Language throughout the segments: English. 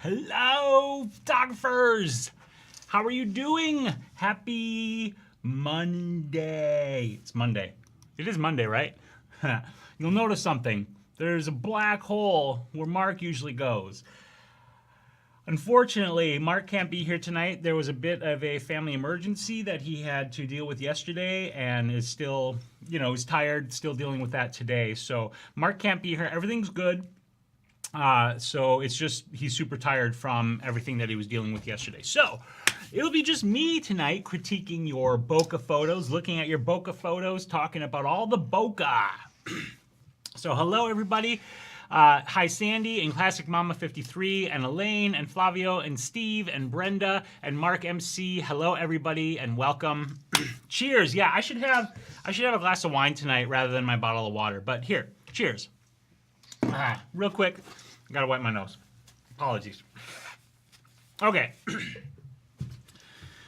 Hello, photographers. How are you doing? Happy Monday. It's Monday. It is Monday, right? You'll notice something. There's a black hole where Mark usually goes. Unfortunately, Mark can't be here tonight. There was a bit of a family emergency that he had to deal with yesterday and is still, he's tired, still dealing with that today. So Mark can't be here. Everything's good. So it's just he's super tired from everything that he was dealing with yesterday. So it'll be just me tonight critiquing your bokeh photos, looking at your bokeh photos, talking about all the bokeh. So hello, everybody. Hi, Sandy and Classic Mama 53 and Elaine and Flavio and Steve and Brenda and Mark MC. Hello, everybody, and welcome. Cheers. Yeah, I should have a glass of wine tonight rather than my bottle of water. But here, cheers. Real quick, I gotta wipe my nose. Apologies. Okay.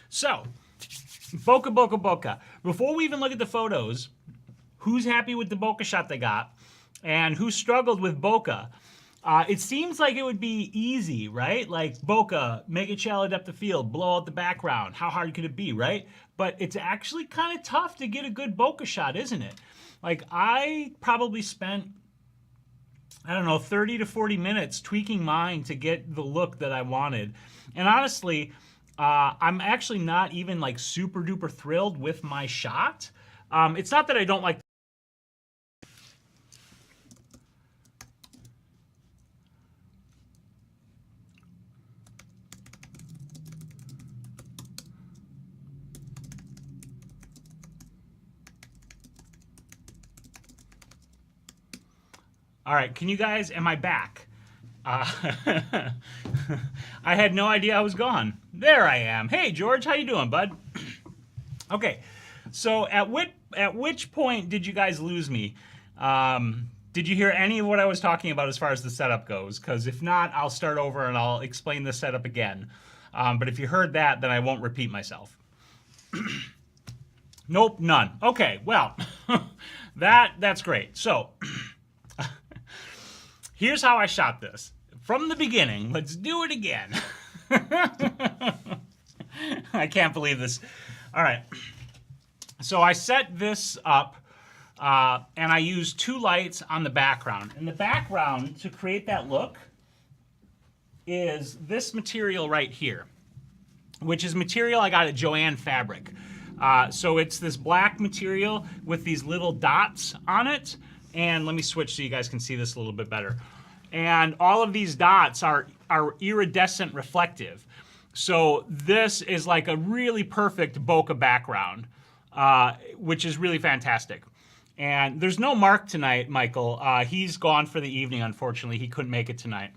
So, bokeh, bokeh, bokeh. Before we even look at the photos, who's happy with the bokeh shot they got? And who struggled with bokeh? It seems like it would be easy, right? Like bokeh, make it shallow depth of field, blow out the background. How hard could it be, right? But it's actually kind of tough to get a good bokeh shot, isn't it? Like I probably spent, I don't know, 30 to 40 minutes tweaking mine to get the look that I wanted. And honestly, I'm actually not even like super duper thrilled with my shot. It's not that I don't like. All right, can you guys, am I back? I had no idea I was gone. There I am. Hey, George, how you doing, bud? Okay, so at which point did you guys lose me? Did you hear any of what I was talking about as far as the setup goes? Because if not, I'll start over and I'll explain the setup again. But if you heard that, then I won't repeat myself. Nope, none. Okay, well, that's great. So, here's how I shot this. From the beginning, let's do it again. I can't believe this. All right. So I set this up, and I used two lights on the background. And the background, to create that look, is this material right here, which is material I got at Joann Fabric. So it's this black material with these little dots on it. And let me switch so you guys can see this a little bit better. And all of these dots are iridescent reflective. So this is like a really perfect bokeh background, which is really fantastic. And there's no Mark tonight, Michael. He's gone for the evening, unfortunately. He couldn't make it tonight.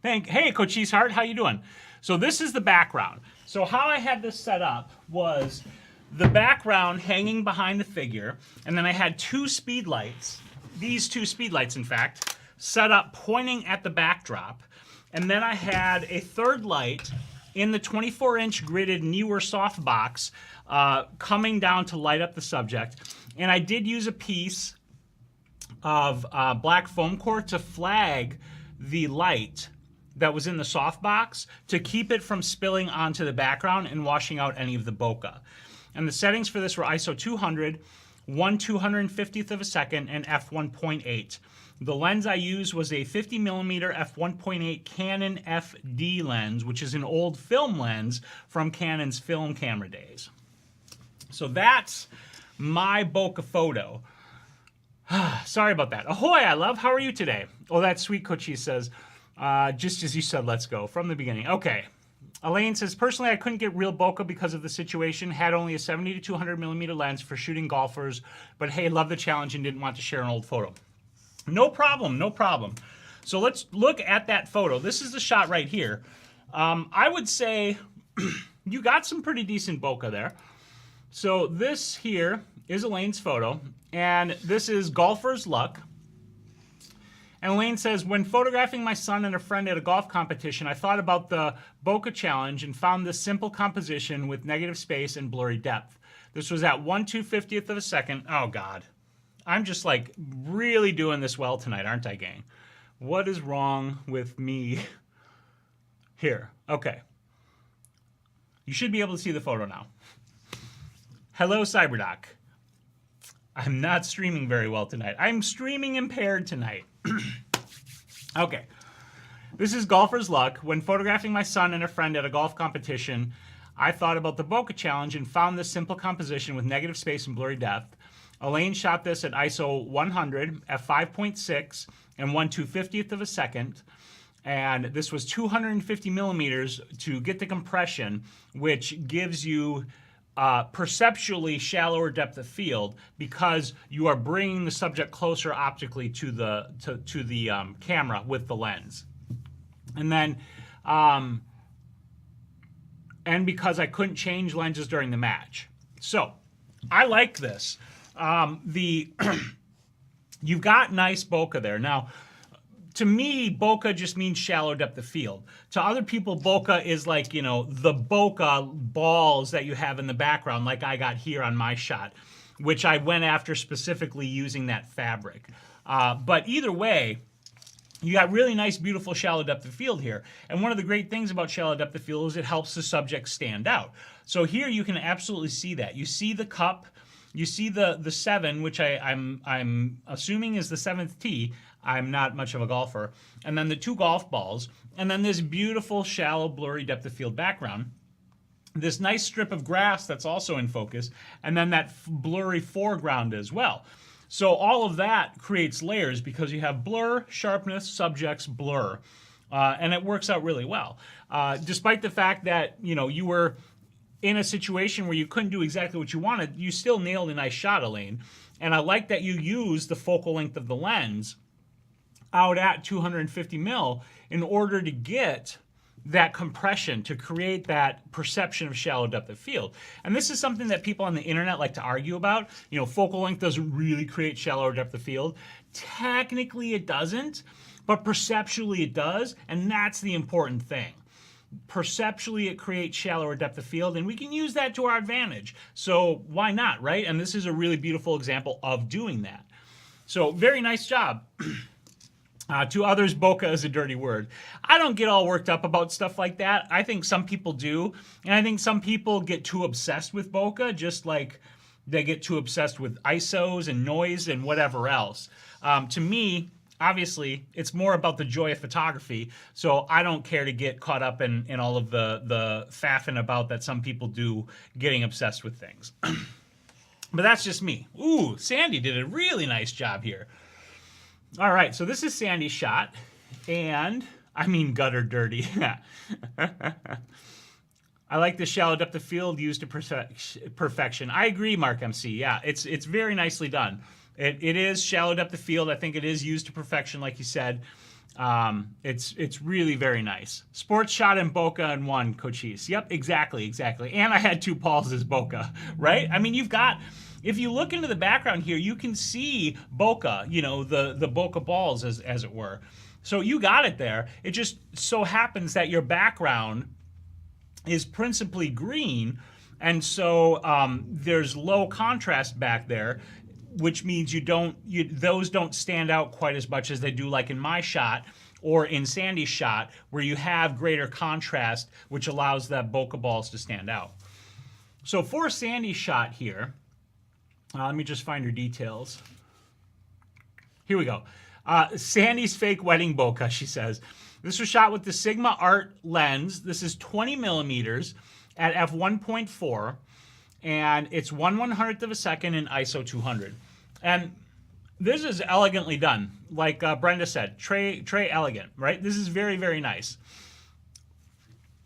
Hey, Cochise Heart, how you doing? So this is the background. So how I had this set up was the background hanging behind the figure, and then I had two speed lights, these two speed lights, in fact, set up pointing at the backdrop. And then I had a third light in the 24-inch gridded Neewer softbox coming down to light up the subject. And I did use a piece of black foam core to flag the light that was in the softbox to keep it from spilling onto the background and washing out any of the bokeh. And the settings for this were ISO 200, 1/250th of a second, and f1.8. The lens I used was a 50mm f1.8 Canon FD lens, which is an old film lens from Canon's film camera days. So that's my bokeh photo. Sorry about that. Ahoy, I love. How are you today? Oh, that sweet Cochise says, just as you said, let's go from the beginning. Okay. Elaine says, personally, I couldn't get real bokeh because of the situation. Had only a 70 to 200mm lens for shooting golfers. But hey, love the challenge and didn't want to share an old photo. No problem, no problem. So let's look at that photo. This is the shot right here. I would say you got some pretty decent bokeh there. So this here is Elaine's photo, and this is Golfer's Luck. And Elaine says, when photographing my son and a friend at a golf competition, I thought about the bokeh challenge and found this simple composition with negative space and blurry depth. This was at 1/250th of a second. Oh, God. I'm just like really doing this well tonight, aren't I, gang? What is wrong with me? Here, okay. You should be able to see the photo now. Hello, CyberDoc. I'm not streaming very well tonight. I'm streaming impaired tonight. Okay. This is golfer's luck. When photographing my son and a friend at a golf competition, I thought about the Bokeh challenge and found this simple composition with negative space and blurry depth. Elaine shot this at ISO 100 at 5.6 and 1/250th of a second. And this was 250 millimeters to get the compression, which gives you perceptually shallower depth of field because you are bringing the subject closer optically to the camera with the lens. And then, and because I couldn't change lenses during the match. So I like this. You've got nice bokeh there. Now, to me, bokeh just means shallow depth of field. To other people, bokeh is like, you know, the bokeh balls that you have in the background, like I got here on my shot, which I went after specifically using that fabric. But either way, you got really nice, beautiful shallow depth of field here. And one of the great things about shallow depth of field is it helps the subject stand out. So here you can absolutely see that. You see the cup, you see the 7, which I'm assuming is the 7th tee. I'm not much of a golfer. And then the 2 golf balls. And then this beautiful, shallow, blurry depth of field background. This nice strip of grass that's also in focus. And then that blurry foreground as well. So all of that creates layers because you have blur, sharpness, subjects, blur. And it works out really well. Despite the fact that, you know, you were in a situation where you couldn't do exactly what you wanted, you still nailed a nice shot, Elaine. And I like that you use the focal length of the lens out at 250 mil in order to get that compression, to create that perception of shallow depth of field. And this is something that people on the internet like to argue about. You know, focal length doesn't really create shallower depth of field. Technically it doesn't, but perceptually it does, and that's the important thing. Perceptually it creates shallower depth of field, and we can use that to our advantage. So why not, right? And this is a really beautiful example of doing that. So very nice job. To others, bokeh is a dirty word. I don't get all worked up about stuff like that. I think some people do. And I think some people get too obsessed with bokeh, just like they get too obsessed with ISOs and noise and whatever else. To me, obviously, it's more about the joy of photography. So I don't care to get caught up in all of the faffing about that some people do getting obsessed with things. But that's just me. Ooh, Sandy did a really nice job here. All right, so this is Sandy's shot, and I mean gutter dirty. I like the shallow depth of field used to perfection. I agree, Mark MC. Yeah, it's very nicely done. It is shallow depth of field. I think it is used to perfection, like you said. It's really very nice. Sports shot and bokeh in one, Cochise. Yep, exactly. And I had 2 balls as bokeh, right? I mean, you've got. If you look into the background here, you can see bokeh, you know, the bokeh balls, as it were. So you got it there. It just so happens that your background is principally green, and so there's low contrast back there, which means those don't stand out quite as much as they do, like in my shot or in Sandy's shot, where you have greater contrast, which allows that bokeh balls to stand out. So for Sandy's shot here, let me just find her details. Here we go. Sandy's fake wedding bokeh, she says. This was shot with the Sigma Art lens. This is 20 millimeters at f1.4, and it's 1/100th of a second in ISO 200. And this is elegantly done. Like Brenda said, Trey elegant, right? This is very, very nice.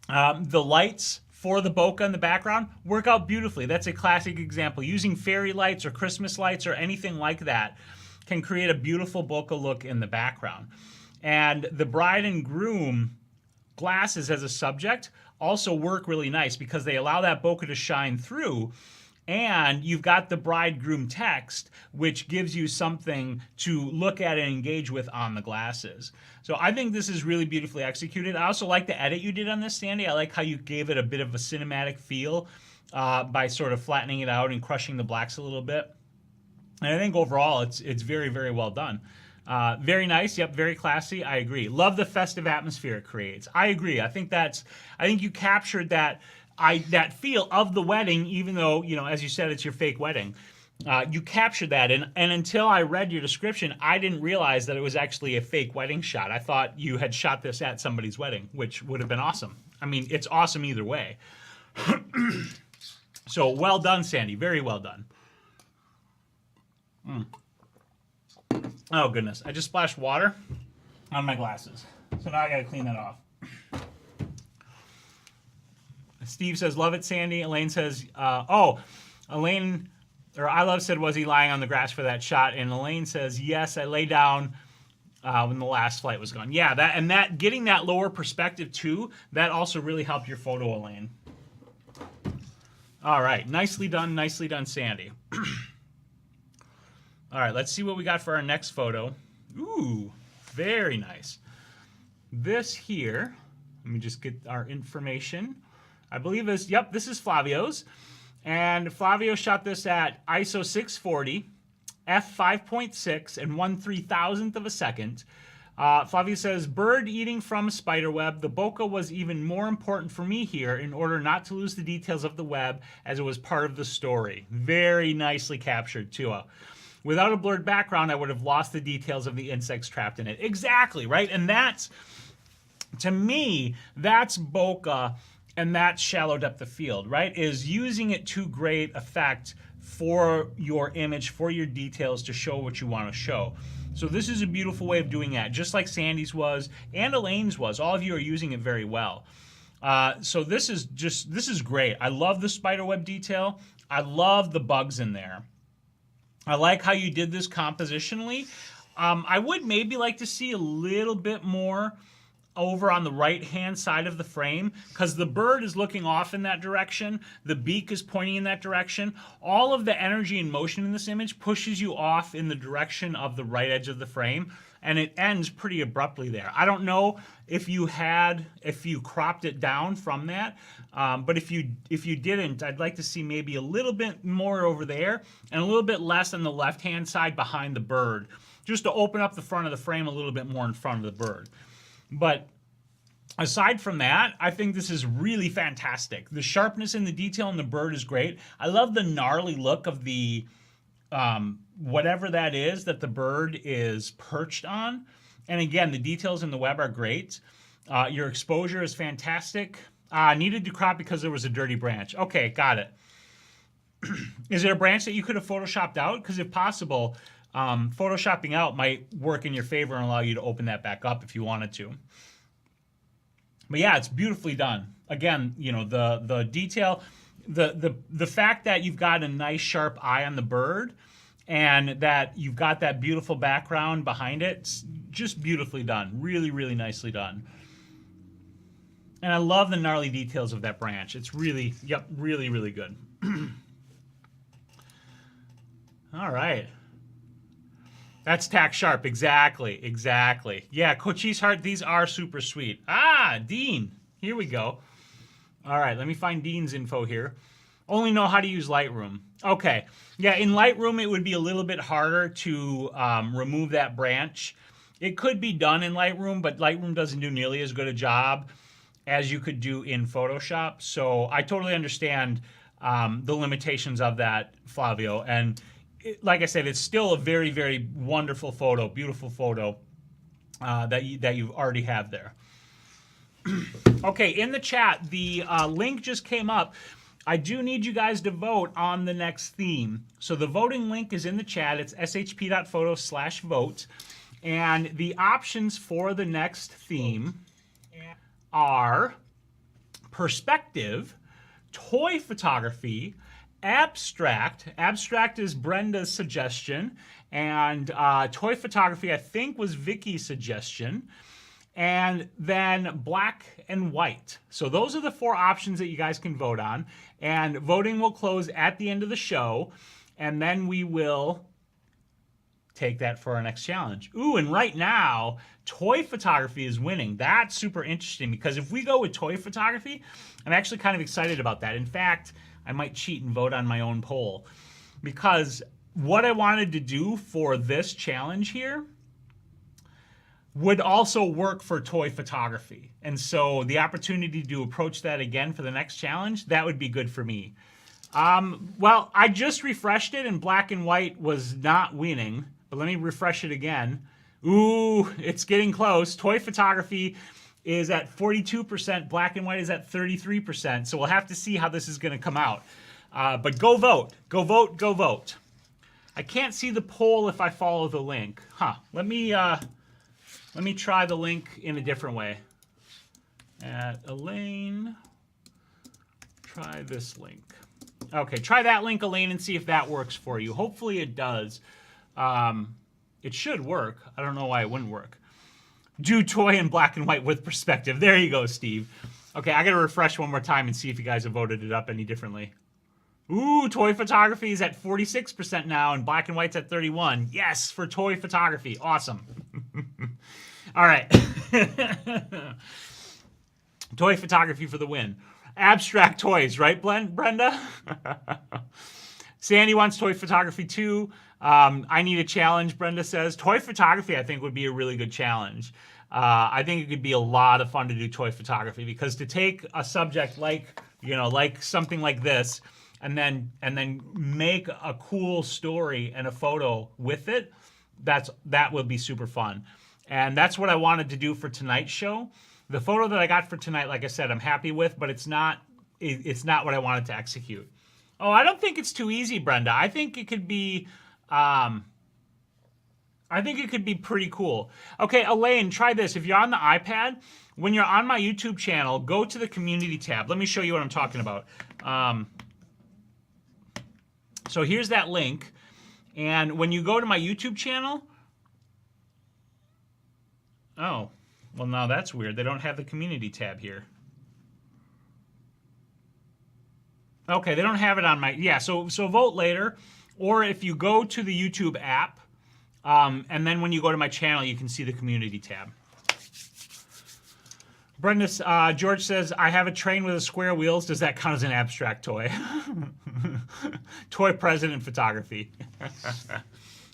The lights for the bokeh in the background work out beautifully. That's a classic example. Using fairy lights or Christmas lights or anything like that can create a beautiful bokeh look in the background. And the bride and groom glasses as a subject also work really nice because they allow that bokeh to shine through, and you've got the bridegroom text, which gives you something to look at and engage with on the glasses. So I think this is really beautifully executed. I also like the edit you did on this, Sandy. I like how you gave it a bit of a cinematic feel by sort of flattening it out and crushing the blacks a little bit. And I think overall it's very, very well done. Very nice. Yep, very classy. I agree. Love the festive atmosphere it creates. I agree. I think you captured that feel of the wedding, even though, as you said, it's your fake wedding. You captured that, and until I read your description, I didn't realize that it was actually a fake wedding shot. I thought you had shot this at somebody's wedding, which would have been awesome. I mean, it's awesome either way. So well done, Sandy. Very well done. Oh, goodness. I just splashed water on my glasses. So now I got to clean that off. Steve says, love it, Sandy. Elaine says, Elaine, or I Love said, was he lying on the grass for that shot? And Elaine says, yes, I lay down when the last flight was gone. Yeah, that getting that lower perspective too, that also really helped your photo, Elaine. All right, nicely done, Sandy. All right, let's see what we got for our next photo. Ooh, very nice. This here, let me just get our information. I believe this is Flavio's. And Flavio shot this at ISO 640, f5.6, and 1/3000th of a second. Flavio says, bird eating from a spider web. The bokeh was even more important for me here in order not to lose the details of the web as it was part of the story. Very nicely captured, too. Without a blurred background, I would have lost the details of the insects trapped in it. Exactly, right? And that's, to me, that's bokeh, and that's shallow depth of field, right? Is using it to great effect for your image, for your details, to show what you want to show. So this is a beautiful way of doing that, just like Sandy's was and Elaine's was. All of you are using it very well. So this is great. I love the spiderweb detail. I love the bugs in there. I like how you did this compositionally. I would maybe like to see a little bit more over on the right-hand side of the frame, because the bird is looking off in that direction. The beak is pointing in that direction. All of the energy and motion in this image pushes you off in the direction of the right edge of the frame, and it ends pretty abruptly there. I don't know if you cropped it down from that, but if you didn't, I'd like to see maybe a little bit more over there and a little bit less on the left-hand side behind the bird, just to open up the front of the frame a little bit more in front of the bird. But aside from that, I think this is really fantastic. The sharpness and the detail in the bird is great. I love the gnarly look of the whatever that is that the bird is perched on. And again, the details in the web are great. Your exposure is fantastic. Needed to crop because there was a dirty branch. Okay, got it. Is it a branch that you could have photoshopped out? Because if possible, photoshopping out might work in your favor and allow you to open that back up if you wanted to. But yeah, it's beautifully done. Again, the detail, the fact that you've got a nice sharp eye on the bird and that you've got that beautiful background behind it, it's just beautifully done. Really, really nicely done. And I love the gnarly details of that branch. It's really, really, really good. All right. That's tack sharp. Exactly. Yeah, Cochise Heart, these are super sweet. Dean. Here we go. All right, let me find Dean's info here. Only know how to use Lightroom. Okay. Yeah, in Lightroom, it would be a little bit harder to remove that branch. It could be done in Lightroom, but Lightroom doesn't do nearly as good a job as you could do in Photoshop. So I totally understand the limitations of that, Flavio. And like I said, it's still a very, very wonderful photo, beautiful photo that you already have there. Okay, in the chat, the link just came up. I do need you guys to vote on the next theme. So the voting link is in the chat. It's shp.photo/vote. And the options for the next theme are perspective, toy photography, abstract. Abstract is Brenda's suggestion, and toy photography, I think, was Vicky's suggestion, and then black and white. So those are the 4 options that you guys can vote on, and voting will close at the end of the show, and then we will take that for our next challenge. Ooh, and right now, toy photography is winning. That's super interesting, because if we go with toy photography, I'm actually kind of excited about that. In fact, I might cheat and vote on my own poll, because what I wanted to do for this challenge here would also work for toy photography. And so the opportunity to approach that again for the next challenge, that would be good for me. Well, I just refreshed it and black and white was not winning, but let me refresh it again. Ooh, it's getting close. Toy photography is at 42%, black and white is at 33%. So we'll have to see how this is going to come out. But go vote, go vote, go vote. I can't see the poll if I follow the link. Huh, let me try the link in a different way. At Elaine, try this link. Okay, try that link, Elaine, and see if that works for you. Hopefully it does. It should work. I don't know why it wouldn't work. Do toy in black and white with perspective. There you go, Steve. Okay, I got to refresh one more time and see if you guys have voted it up any differently. Ooh, toy photography is at 46% now, and black and white's at 31%. Yes, for toy photography. Awesome. All right. Toy photography for the win. Abstract toys, right, Brenda? Sandy wants toy photography too. I need a challenge, Brenda says. Toy photography, I think, would be a really good challenge. I think it could be a lot of fun to do toy photography, because to take a subject like, like something like this, and then make a cool story and a photo with it, that would be super fun. And that's what I wanted to do for tonight's show. The photo that I got for tonight, like I said, I'm happy with, but it's not what I wanted to execute. Oh, I don't think it's too easy, Brenda. I think it could be pretty cool. Okay, Elaine, try this. If you're on the iPad, when you're on my YouTube channel, go to the community tab. Let me show you what I'm talking about. So here's that link. And when you go to my YouTube channel, oh, well, now that's weird. They don't have the community tab here. Okay, they don't have it on my, yeah, so vote later. Or if you go to the YouTube app, and then when you go to my channel, you can see the community tab. Brenda, George says, I have a train with a square wheels. Does that count as an abstract toy? Toy president photography.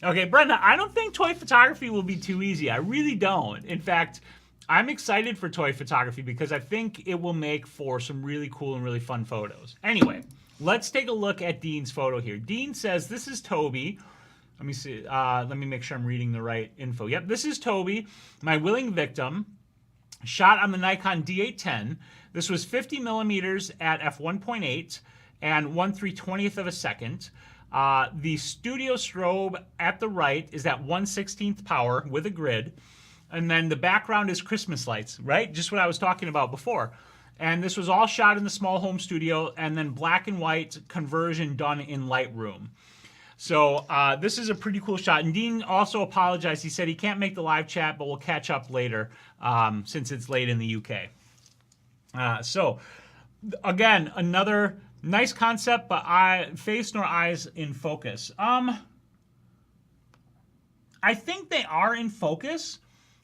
Okay, Brenda, I don't think toy photography will be too easy. I really don't. In fact, I'm excited for toy photography because I think it will make for some really cool and really fun photos. Anyway, let's take a look at Dean's photo here. Dean says, this is Toby. Let me see. Let me make sure I'm reading the right info. Yep, this is Toby, my willing victim, shot on the Nikon D810. This was 50 millimeters at f1.8 and 1/320th of a second. The studio strobe at the right is at 1/16th power with a grid. And then the background is Christmas lights, right? Just what I was talking about before. And this was all shot in the small home studio, and then black and white conversion done in Lightroom. So this is a pretty cool shot. And Dean also apologized. He said he can't make the live chat, but we'll catch up later since it's late in the UK. So again, another nice concept, but face nor eyes in focus. I think they are in focus,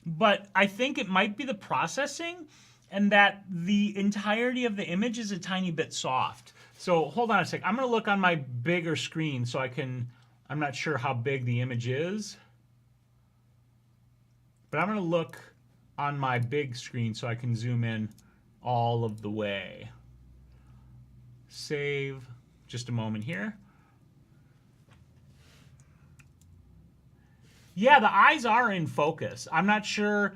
but I think it might be the processing and that the entirety of the image is a tiny bit soft. So hold on a sec. I'm going to look on my bigger screen so I can, I'm not sure how big the image is, but I'm going to look on my big screen so I can zoom in all of the way. Save, just a moment here. Yeah, the eyes are in focus. I'm not sure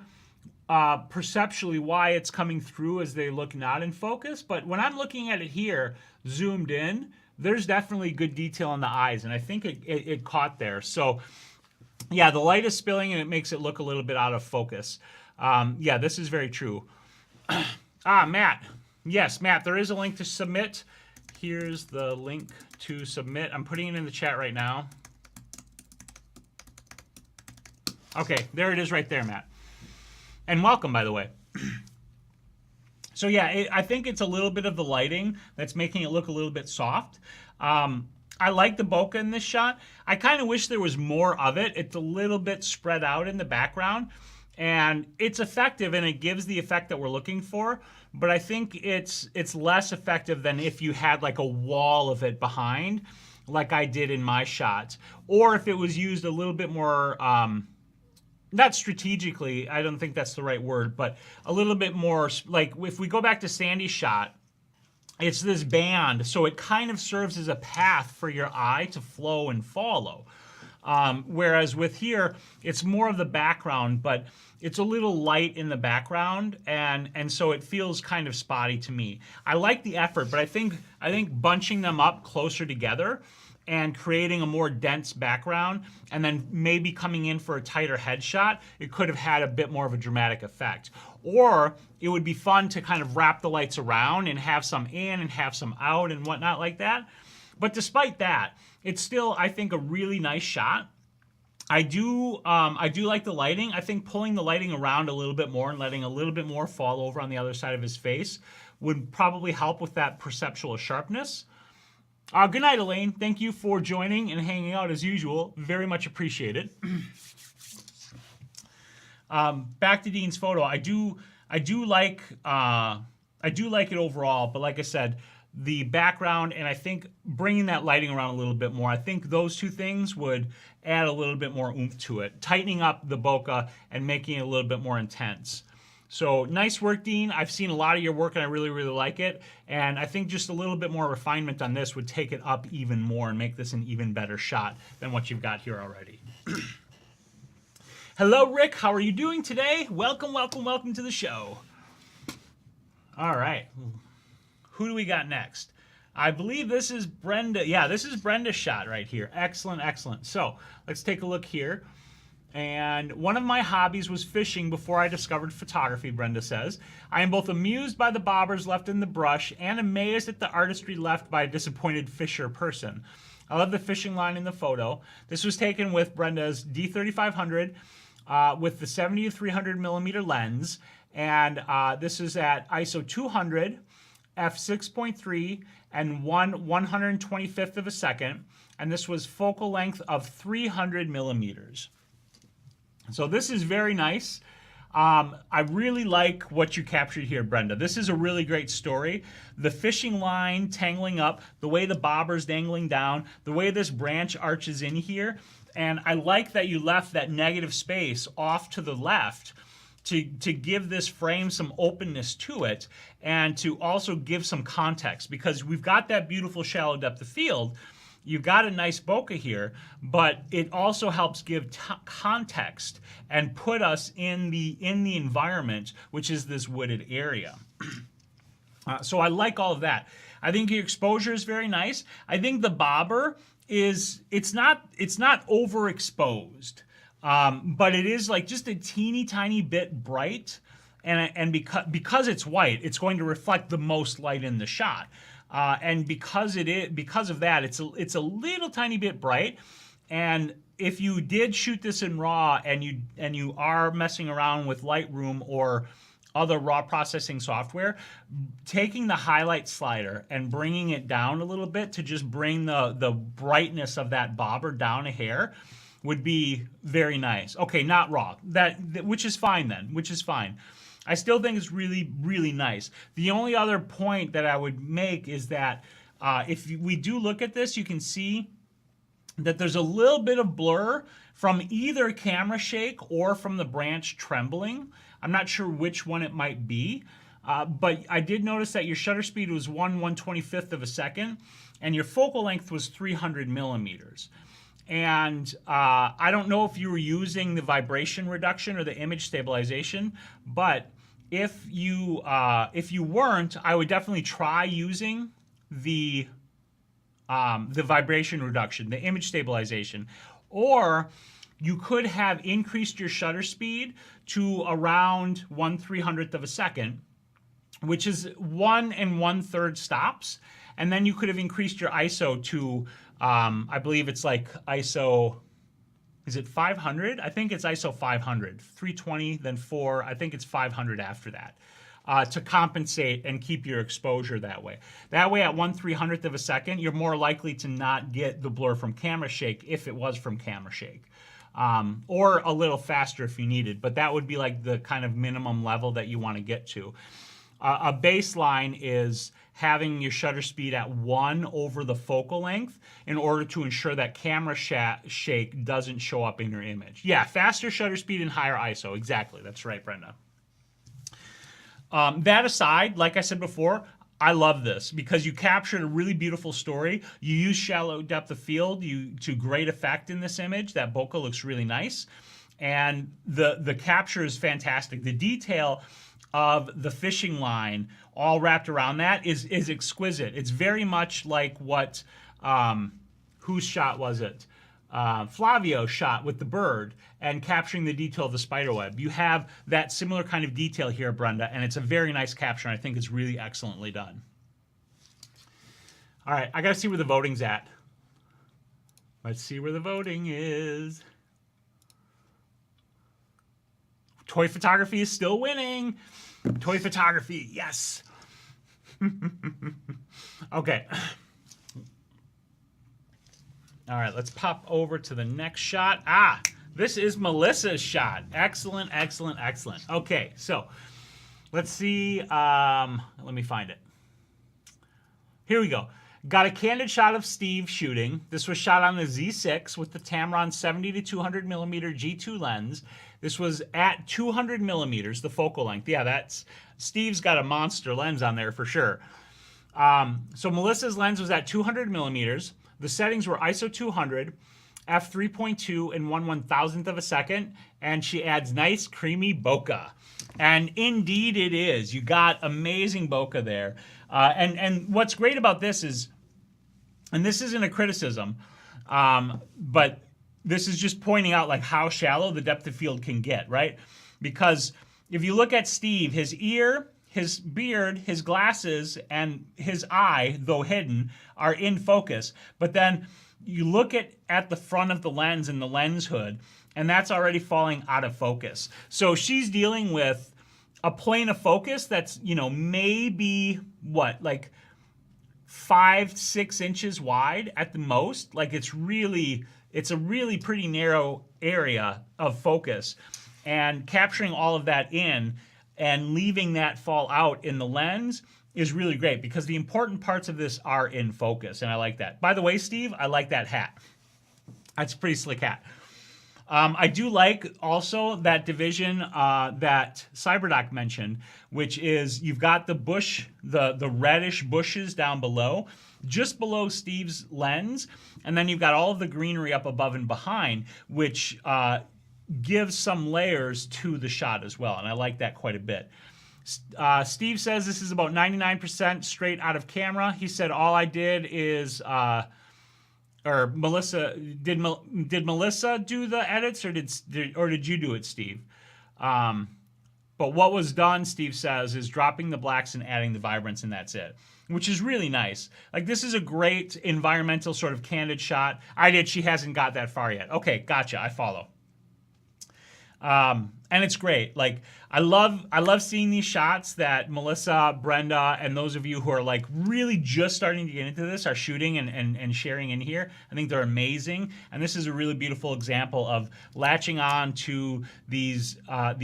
perceptually why it's coming through as they look not in focus, but when I'm looking at it here, zoomed in, there's definitely good detail in the eyes, and I think it caught there. So yeah, the light is spilling and it makes it look a little bit out of focus. Yeah, this is very true. Matt. Yes, Matt, there is a link to submit. Here's the link to submit. I'm putting it in the chat right now. Okay, there it is right there, Matt. And welcome, by the way. So yeah, I think it's a little bit of the lighting that's making it look a little bit soft. I like the bokeh in this shot. I kind of wish there was more of it. It's a little bit spread out in the background. And it's effective and it gives the effect that we're looking for. But I think it's less effective than if you had like a wall of it behind, like I did in my shots. Or if it was used a little bit more not strategically, I don't think that's the right word, but a little bit more, like if we go back to Sandy's shot, it's this band, so it kind of serves as a path for your eye to flow and follow. Whereas with here, it's more of the background, but it's a little light in the background, and so it feels kind of spotty to me. I like the effort, but I think bunching them up closer together and creating a more dense background, and then maybe coming in for a tighter headshot, it could have had a bit more of a dramatic effect. Or it would be fun to kind of wrap the lights around and have some in and have some out and whatnot like that. But despite that, it's still, I think, a really nice shot. I do like the lighting. I think pulling the lighting around a little bit more and letting a little bit more fall over on the other side of his face would probably help with that perceptual sharpness. Good night, Elaine. Thank you for joining and hanging out as usual. Very much appreciated. Back to Dean's photo. I do like it overall, but like I said, the background and I think bringing that lighting around a little bit more, I think those two things would add a little bit more oomph to it, tightening up the bokeh and making it a little bit more intense. So nice work, Dean. I've seen a lot of your work and I really, really like it. And I think just a little bit more refinement on this would take it up even more and make this an even better shot than what you've got here already. Hello, Rick. How are you doing today? Welcome, welcome, welcome to the show. All right. Who do we got next? I believe this is Brenda. Yeah, this is Brenda's shot right here. Excellent, excellent. So let's take a look here. And one of my hobbies was fishing before I discovered photography, Brenda says. I am both amused by the bobbers left in the brush and amazed at the artistry left by a disappointed fisher person. I love the fishing line in the photo. This was taken with Brenda's D3500 with the 70-300 lens. And this is at ISO 200, f6.3, and 1/125th of a second. And this was focal length of 300 millimeters. So this is very nice. I really like what you captured here, Brenda. This is a really great story. The fishing line tangling up, the way the bobber's dangling down, the way this branch arches in here. And I like that you left that negative space off to the left to give this frame some openness to it and to also give some context, because we've got that beautiful shallow depth of field. You've got a nice bokeh here, but it also helps give context and put us in the environment, which is this wooded area. So I like all of that. I think your exposure is very nice. I think the bobber is, it's not overexposed, but it is like just a teeny tiny bit bright, and because it's white, it's going to reflect the most light in the shot. And because of that, it's a little tiny bit bright. And if you did shoot this in RAW and you are messing around with Lightroom or other RAW processing software, taking the highlight slider and bringing it down a little bit to just bring the brightness of that bobber down a hair would be very nice. Okay, not RAW, which is fine then, which is fine. I still think it's really, really nice. The only other point that I would make is that if we do look at this, you can see that there's a little bit of blur from either camera shake or from the branch trembling. I'm not sure which one it might be, but I did notice that your shutter speed was 1/125th of a second, and your focal length was 300 millimeters. And I don't know if you were using the vibration reduction or the image stabilization, but if you weren't, I would definitely try using the vibration reduction, the image stabilization, or you could have increased your shutter speed to around 1/300th of a second, which is 1 1/3 stops, and then you could have increased your ISO to I believe it's like ISO, is it 500? I think it's ISO 500, 320, then 4. I think it's 500 after that, to compensate and keep your exposure that way. That way, at 1/300th of a second, you're more likely to not get the blur from camera shake if it was from camera shake, or a little faster if you needed. But that would be like the kind of minimum level that you want to get to. A baseline is having your shutter speed at 1 over the focal length in order to ensure that camera shake doesn't show up in your image. Yeah, faster shutter speed and higher ISO. Exactly. That's right, Brenda. That aside, like I said before, I love this because you captured a really beautiful story. You use shallow depth of field to great effect in this image. That bokeh looks really nice. And the capture is fantastic. The detail of the fishing line all wrapped around that is exquisite. It's very much like what, whose shot was it? Flavio shot with the bird and capturing the detail of the spider web. You have that similar kind of detail here, Brenda, and it's a very nice capture, and I think it's really excellently done. All right, I got to see where the voting's at. Let's see where the voting is. Toy photography is still winning. Toy photography, yes. Okay. All right, let's pop over to the next shot. Ah, this is Melissa's shot. Excellent, excellent, excellent. Okay, so let's see. Let me find it. Here we go. Got a candid shot of Steve shooting. This was shot on the Z6 with the Tamron 70 to 200 millimeter G2 lens. This was at 200 millimeters, the focal length. Yeah, that's Steve's got a monster lens on there for sure. So Melissa's lens was at 200 millimeters. The settings were ISO 200, f3.2 and 1/1000th of a second, and she adds nice creamy bokeh. And indeed it is. You got amazing bokeh there. And what's great about this is, and this isn't a criticism, but this is just pointing out like how shallow the depth of field can get, right? Because if you look at Steve, his ear, his beard, his glasses, and his eye, though hidden, are in focus. But then you look at the front of the lens and the lens hood, and that's already falling out of focus. So she's dealing with a plane of focus that's, you know, maybe, what, like 5-6 inches wide at the most. Like it's a really pretty narrow area of focus. And capturing all of that in and leaving that fall out in the lens is really great because the important parts of this are in focus, and I like that. By the way, Steve, I like that hat. That's a pretty slick hat. I do like also that division that Cyberdoc mentioned, which is you've got the bush, the reddish bushes down below, just below Steve's lens, and then you've got all of the greenery up above and behind, which gives some layers to the shot as well, and I like that quite a bit. Steve says this is about 99% straight out of camera. He said all I did is, or Melissa, did Melissa do the edits, or did you do it, Steve? But what was done, Steve says, is dropping the blacks and adding the vibrance, and that's it, which is really nice. Like this is a great environmental sort of candid shot. She hasn't got that far yet. Okay, gotcha, I follow. And it's great. Like I love seeing these shots that Melissa, Brenda, and those of you who are like really just starting to get into this are shooting and sharing in here. I think they're amazing, and this is a really beautiful example of latching on to these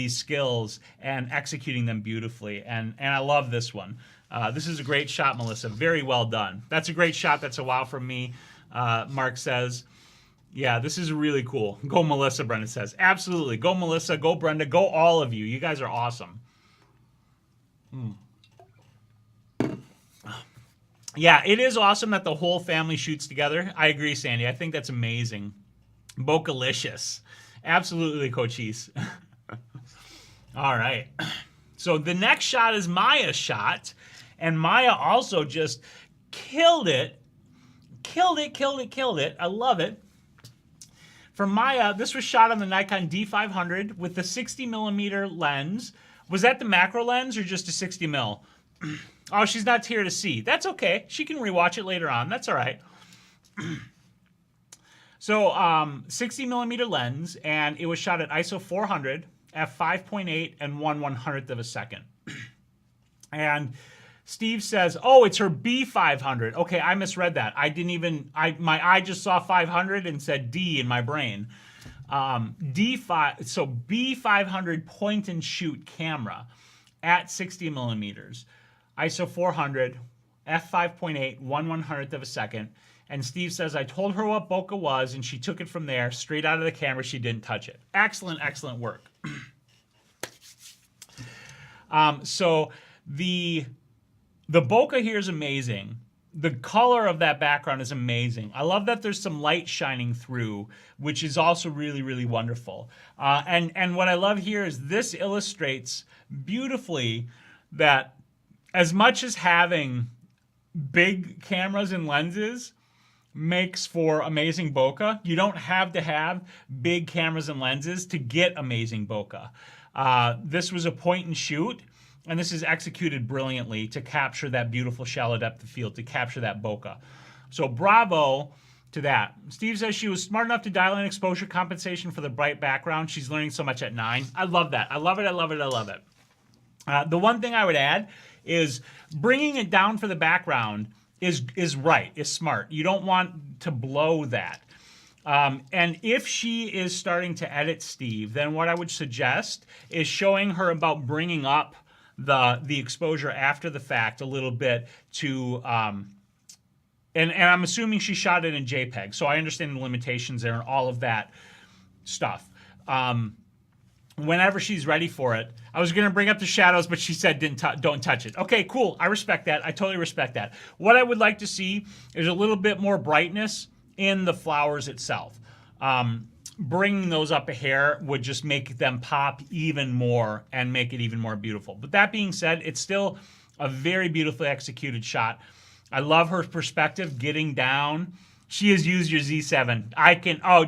skills and executing them beautifully. And I love this one. This is a great shot, Melissa. Very well done. That's a great shot. That's a wow from me. Mark says. Yeah, this is really cool. Go Melissa, Brenda says. Absolutely. Go Melissa, go Brenda, go all of you. You guys are awesome. Yeah, it is awesome that the whole family shoots together. I agree, Sandy. I think that's amazing. Bokalicious. Absolutely, Cochise. All right. So the next shot is Maya's shot. And Maya also just killed it. Killed it. I love it. For Maya, this was shot on the Nikon D500 with the 60 millimeter lens. Was that the macro lens or just a 60 mil? Oh, she's not here to see. That's okay. She can rewatch it later on. That's all right. So 60 millimeter lens, and it was shot at ISO 400, f5.8, and 1/100th of a second. And Steve says, oh, it's her B500. Okay, I misread that. My eye just saw 500 and said D in my brain. So B500 point and shoot camera. at 60 millimeters, ISO 400, f5.8, 1/100th of a second. And Steve says, I told her what bokeh was, and she took it from there, straight out of the camera. She didn't touch it. Excellent, excellent work. So the bokeh here is amazing. The color of that background is amazing. I love that there's some light shining through, which is also really, really wonderful. And what I love here is this illustrates beautifully that as much as having big cameras and lenses makes for amazing bokeh, you don't have to have big cameras and lenses to get amazing bokeh. This was a point and shoot, and this is executed brilliantly to capture that beautiful shallow depth of field, to capture that bokeh. So bravo to that. Steve says she was smart enough to dial in exposure compensation for the bright background. She's learning so much at 9. I love that. I love it. I love it. I love it. The one thing I would add is bringing it down for the background is right, is smart. You don't want to blow that. And if she is starting to edit Steve, then what I would suggest is showing her about bringing up the exposure after the fact a little bit to, and I'm assuming she shot it in JPEG, so I understand the limitations there and all of that stuff. Whenever she's ready for it, I was going to bring up the shadows, but she said don't touch it. Okay, cool. I respect that. I totally respect that. What I would like to see is a little bit more brightness in the flowers itself. Bringing those up a hair would just make them pop even more and make it even more beautiful. But that being said, it's still a very beautifully executed shot. I love her perspective getting down. She has used your Z7. Oh,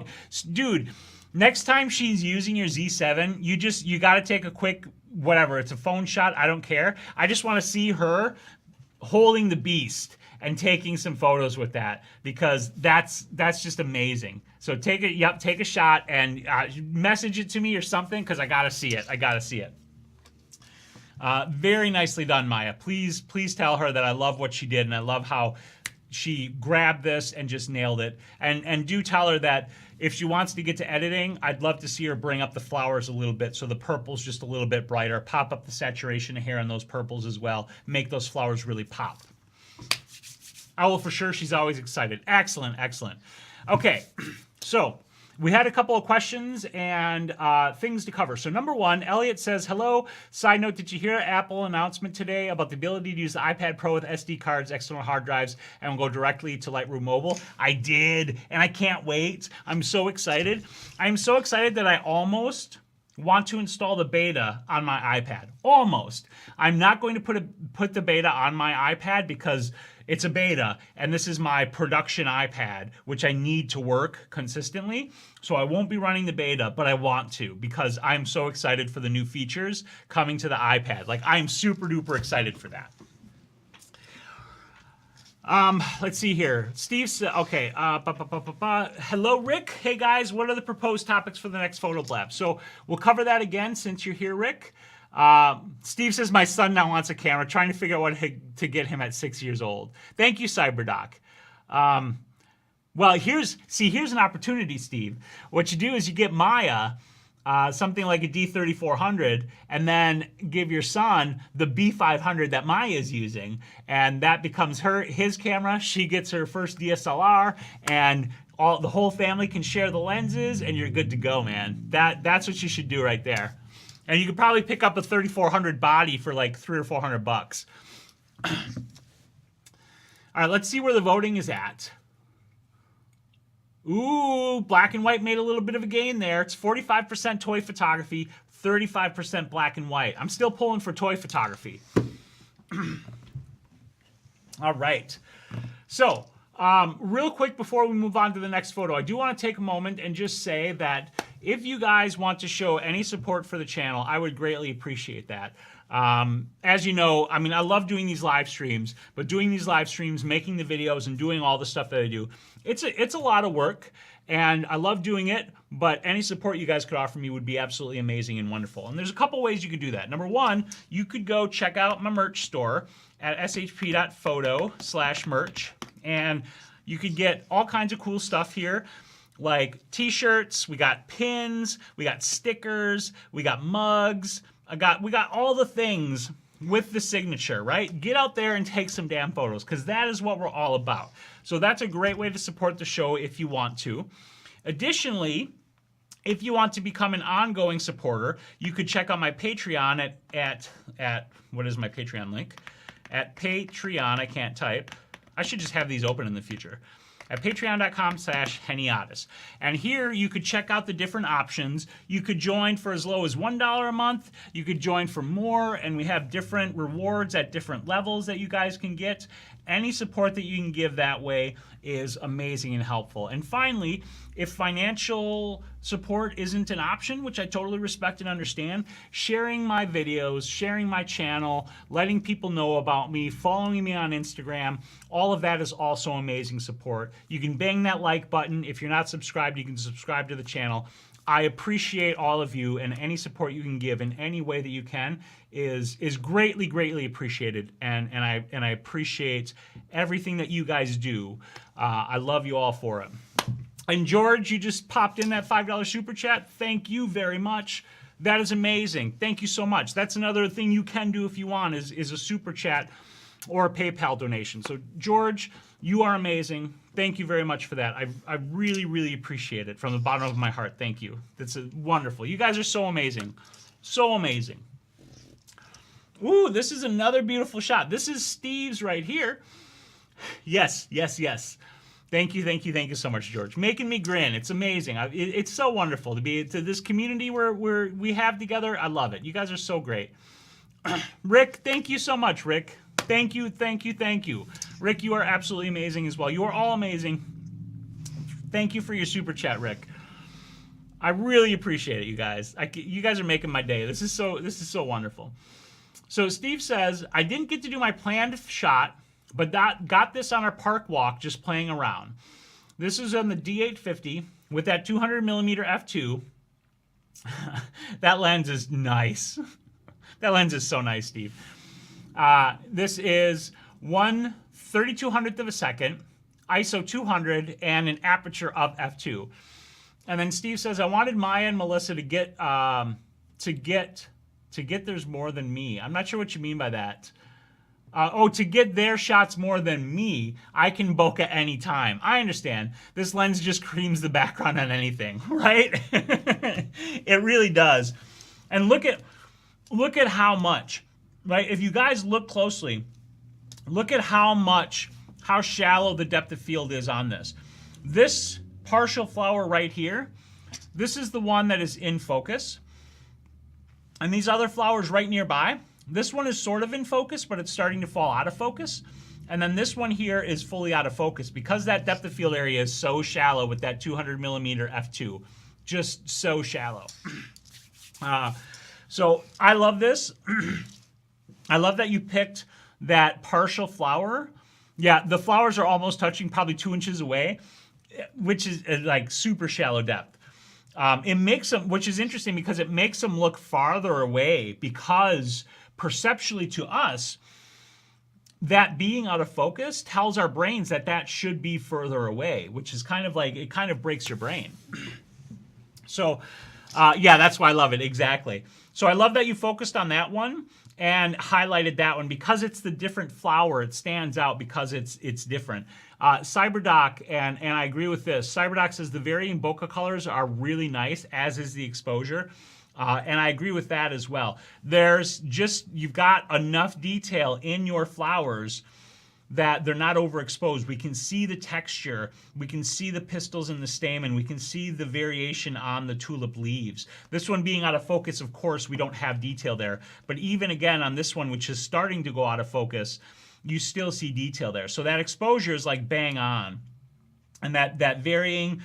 dude, next time she's using your Z7, you got to take a quick, whatever, it's a phone shot, I don't care. I just want to see her holding the beast and taking some photos with that, because that's just amazing. So take a shot and message it to me or something, because I gotta see it. I gotta see it. Very nicely done, Maya. Please tell her that I love what she did, and I love how she grabbed this and just nailed it. And do tell her that if she wants to get to editing, I'd love to see her bring up the flowers a little bit, so the purple's just a little bit brighter. Pop up the saturation hair on those purples as well. Make those flowers really pop. I will for sure. She's always excited. Excellent, excellent. Okay, so we had a couple of questions and things to cover. So number one, Elliot says, hello. Side note, did you hear Apple announcement today about the ability to use the iPad Pro with SD cards, external hard drives, and go directly to Lightroom Mobile? I did, and I can't wait. I'm so excited. I'm so excited that I almost want to install the beta on my iPad. Almost. I'm not going to put the beta on my iPad because it's a beta, and this is my production iPad, which I need to work consistently. So I won't be running the beta, but I want to, because I'm so excited for the new features coming to the iPad. Like, I'm super duper excited for that. Let's see here. Steve said, okay, hello, Rick. Hey, guys, what are the proposed topics for the next Photo Blab? So we'll cover that again since you're here, Rick. Steve says, my son now wants a camera, trying to figure out what to get him at 6 years old. Thank you, CyberDoc. Well, here's an opportunity, Steve. What you do is you get Maya something like a D3400, and then give your son the B500 that Maya is using, and that becomes his camera. She gets her first DSLR, and the whole family can share the lenses, and you're good to go, man. That's what you should do right there. And you could probably pick up a 3400 body for like $300 or $400. All right, let's see where the voting is at. Ooh, black and white made a little bit of a gain there. It's 45% toy photography, 35% black and white. I'm still pulling for toy photography. All right. So, real quick before we move on to the next photo, I do want to take a moment and just say that if you guys want to show any support for the channel, I would greatly appreciate that. As you know, I mean, I love doing these live streams, but doing these live streams, making the videos, and doing all the stuff that I do, it's a lot of work, and I love doing it, but any support you guys could offer me would be absolutely amazing and wonderful. And there's a couple ways you could do that. Number one, you could go check out my merch store at shp.photo/merch, and you could get all kinds of cool stuff here, like t-shirts, we got pins, we got stickers, we got mugs, we got all the things with the signature, right? Get out there and take some damn photos, because that is what we're all about. So that's a great way to support the show if you want to. Additionally, if you want to become an ongoing supporter, you could check out my Patreon at what is my Patreon link? At Patreon, I can't type. I should just have these open in the future. At patreon.com/Heniotis. And here you could check out the different options. You could join for as low as $1 a month. You could join for more, and we have different rewards at different levels that you guys can get. Any support that you can give that way is amazing and helpful. And finally, if financial support isn't an option, which I totally respect and understand, sharing my videos, sharing my channel, letting people know about me, following me on Instagram, all of that is also amazing support. You can bang that like button. If you're not subscribed, you can subscribe to the channel. I appreciate all of you, and any support you can give in any way that you can is greatly, greatly appreciated. And I appreciate everything that you guys do. I love you all for it. And George, you just popped in that $5 super chat. Thank you very much. That is amazing. Thank you so much. That's another thing you can do if you want is a super chat or a PayPal donation. So George, you are amazing. Thank you very much for that. I really, really appreciate it from the bottom of my heart. Thank you. That's wonderful. You guys are so amazing. So amazing. Ooh, this is another beautiful shot. This is Steve's right here. Yes, yes, yes. Thank you, thank you, thank you so much, George. Making me grin. It's amazing. It's so wonderful to be to this community where we have together. I love it. You guys are so great. Rick, thank you so much, Rick. Thank you, thank you, thank you. Rick, you are absolutely amazing as well. You are all amazing. Thank you for your super chat, Rick. I really appreciate it, you guys. You guys are making my day. This is so wonderful. So Steve says, I didn't get to do my planned shot, but got this on our park walk just playing around. This is on the D850 with that 200mm f2. That lens is nice. That lens is so nice, Steve. This is 1/3200th of a second, ISO 200, and an aperture of f2. And then Steve says, I wanted Maya and Melissa to get there's more than me. I'm not sure what you mean by that. To get their shots more than me, I can bokeh anytime. I understand. This lens just creams the background on anything, right? It really does. And look at how much, right? If you guys look closely, look at how shallow the depth of field is on this. This partial flower right here, this is the one that is in focus. And these other flowers right nearby, this one is sort of in focus, but it's starting to fall out of focus. And then this one here is fully out of focus because that depth of field area is so shallow with that 200mm f2. Just so shallow. So I love this. I love that you picked that partial flower. Yeah, the flowers are almost touching, probably 2 inches away, which is like super shallow depth. It makes them, which is interesting because it makes them look farther away because perceptually to us, that being out of focus tells our brains that should be further away, which is kind of like, it kind of breaks your brain. So yeah, that's why I love it, exactly. So I love that you focused on that one and highlighted that one because it's the different flower. It stands out because it's different. Cyberdoc, and I agree with this. Cyberdoc says the varying bokeh colors are really nice, as is the exposure. And I agree with that as well. There's just, you've got enough detail in your flowers that they're not overexposed. We can see the texture, we can see the pistils in the stamen, we can see the variation on the tulip leaves. This one being out of focus, of course, we don't have detail there. But even again on this one, which is starting to go out of focus, you still see detail there. So that exposure is like bang on. And that varying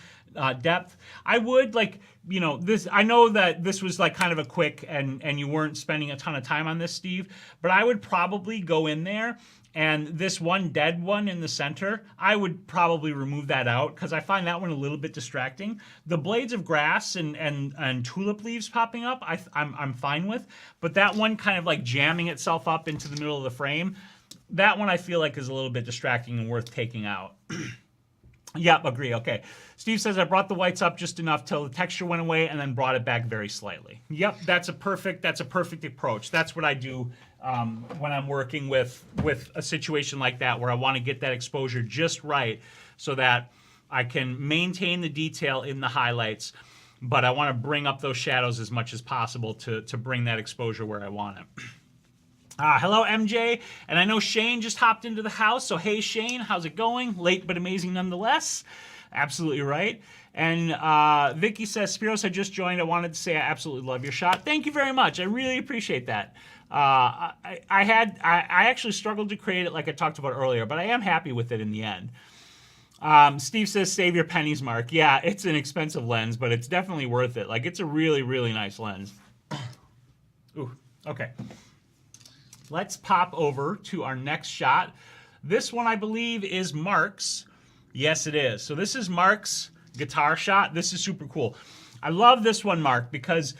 depth, I would like, you know, this, I know that this was like kind of a quick and you weren't spending a ton of time on this, Steve, but I would probably go in there and this one dead one in the center, I would probably remove that out because I find that one a little bit distracting. The blades of grass and tulip leaves popping up, I'm fine with, but that one kind of like jamming itself up into the middle of the frame, that one I feel like is a little bit distracting and worth taking out. Yep, agree. Okay. Steve says I brought the whites up just enough till the texture went away and then brought it back very slightly. Yep, that's a perfect approach. That's what I do when I'm working with a situation like that where I want to get that exposure just right so that I can maintain the detail in the highlights, but I want to bring up those shadows as much as possible to bring that exposure where I want it. Hello, MJ. And I know Shane just hopped into the house. So, hey, Shane, how's it going? Late but amazing nonetheless. Absolutely right. And Vicky says, Spiros, I just joined. I wanted to say I absolutely love your shot. Thank you very much. I really appreciate that. I actually struggled to create it like I talked about earlier, but I am happy with it in the end. Steve says, save your pennies, Mark. Yeah, it's an expensive lens, but it's definitely worth it. Like, it's a really, really nice lens. Ooh, okay. Let's pop over to our next shot. This one, I believe, is Mark's. Yes, it is. So this is Mark's guitar shot. This is super cool. I love this one, Mark, because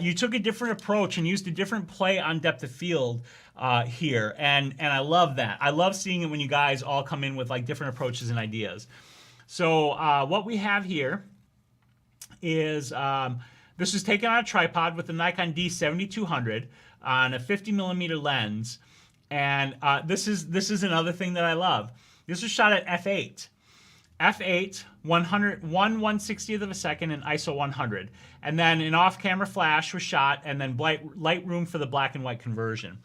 you took a different approach and used a different play on depth of field here, and I love that. I love seeing it when you guys all come in with like different approaches and ideas. So what we have here is this was taken on a tripod with the Nikon D7200 on a 50mm lens, and this is another thing that I love. This was shot at f8. F8, 1/160th of a second in ISO 100. And then an off-camera flash was shot, and then Lightroom for the black and white conversion.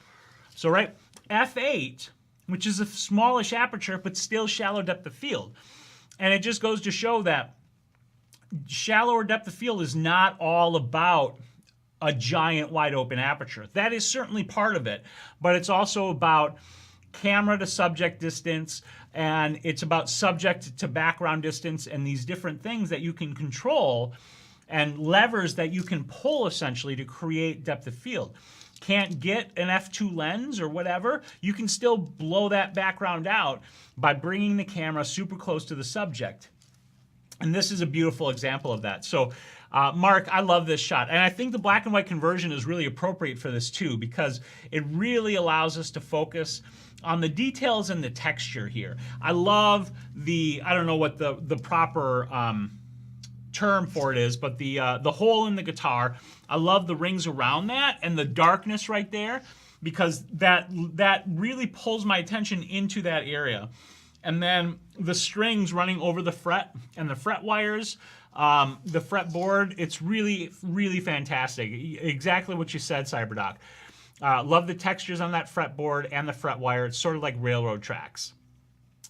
So, right, F8, which is a smallish aperture, but still shallow depth of field. And it just goes to show that shallower depth of field is not all about a giant wide open aperture. That is certainly part of it, but it's also about camera to subject distance, and it's about subject to background distance and these different things that you can control and levers that you can pull essentially to create depth of field. Can't get an f2 lens or whatever, you can still blow that background out by bringing the camera super close to the subject. And this is a beautiful example of that. So, Mark, I love this shot. And I think the black and white conversion is really appropriate for this too, because it really allows us to focus on the details and the texture here. I love the, I don't know what the proper term for it is, but the hole in the guitar. I love the rings around that and the darkness right there, because that really pulls my attention into that area. And then the strings running over the fret and the fret wires, the fretboard, it's really, really fantastic. Exactly what you said, Cyberdoc. Love the textures on that fretboard and the fret wire. It's sort of like railroad tracks.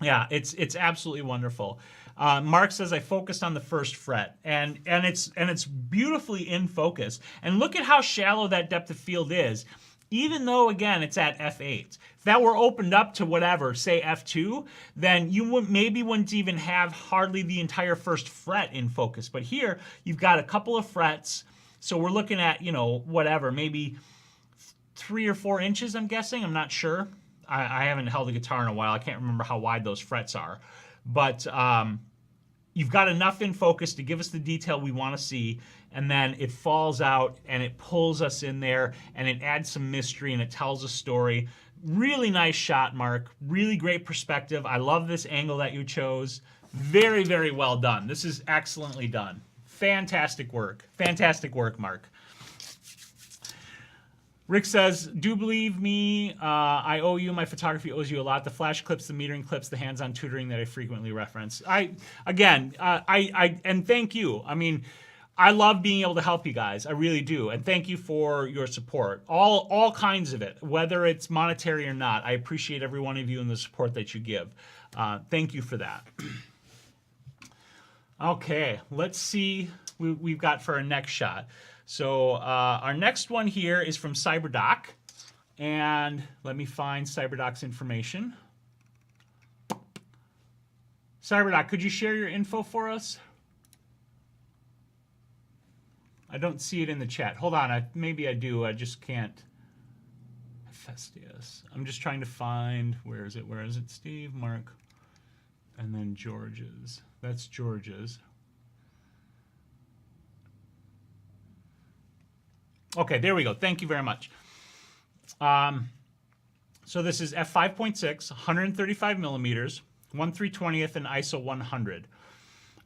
Yeah, it's absolutely wonderful. Mark says I focused on the first fret, and it's beautifully in focus. And look at how shallow that depth of field is, even though again it's at f8. If that were opened up to whatever, say f2, then you wouldn't even have hardly the entire first fret in focus. But here you've got a couple of frets, so we're looking at, you know, whatever, maybe 3 or 4 inches, I'm guessing. I'm not sure. I haven't held a guitar in a while. I can't remember how wide those frets are. But you've got enough in focus to give us the detail we want to see, and then it falls out and it pulls us in there and it adds some mystery and it tells a story. Really nice shot, Mark. Really great perspective. I love this angle that you chose. Very, very well done. This is excellently done. Fantastic work. Fantastic work, Mark. Rick says, do believe me, I owe you, my photography owes you a lot. The flash clips, the metering clips, the hands-on tutoring that I frequently reference. And thank you. I mean, I love being able to help you guys. I really do. And thank you for your support. All kinds of it, whether it's monetary or not. I appreciate every one of you and the support that you give. Thank you for that. Okay, let's see what we've got for our next shot. So our next one here is from Cyberdoc, and let me find Cyberdoc's information. Cyberdoc, could you share your info for us? I don't see it in the chat. Hold on, maybe I do. I just can't. Hephaestus. I'm just trying to find, where is it? Where is it? Steve, Mark, and then George's. That's George's. Okay, there we go. Thank you very much. So this is f5.6, 135 millimeters, 1/320th and ISO 100.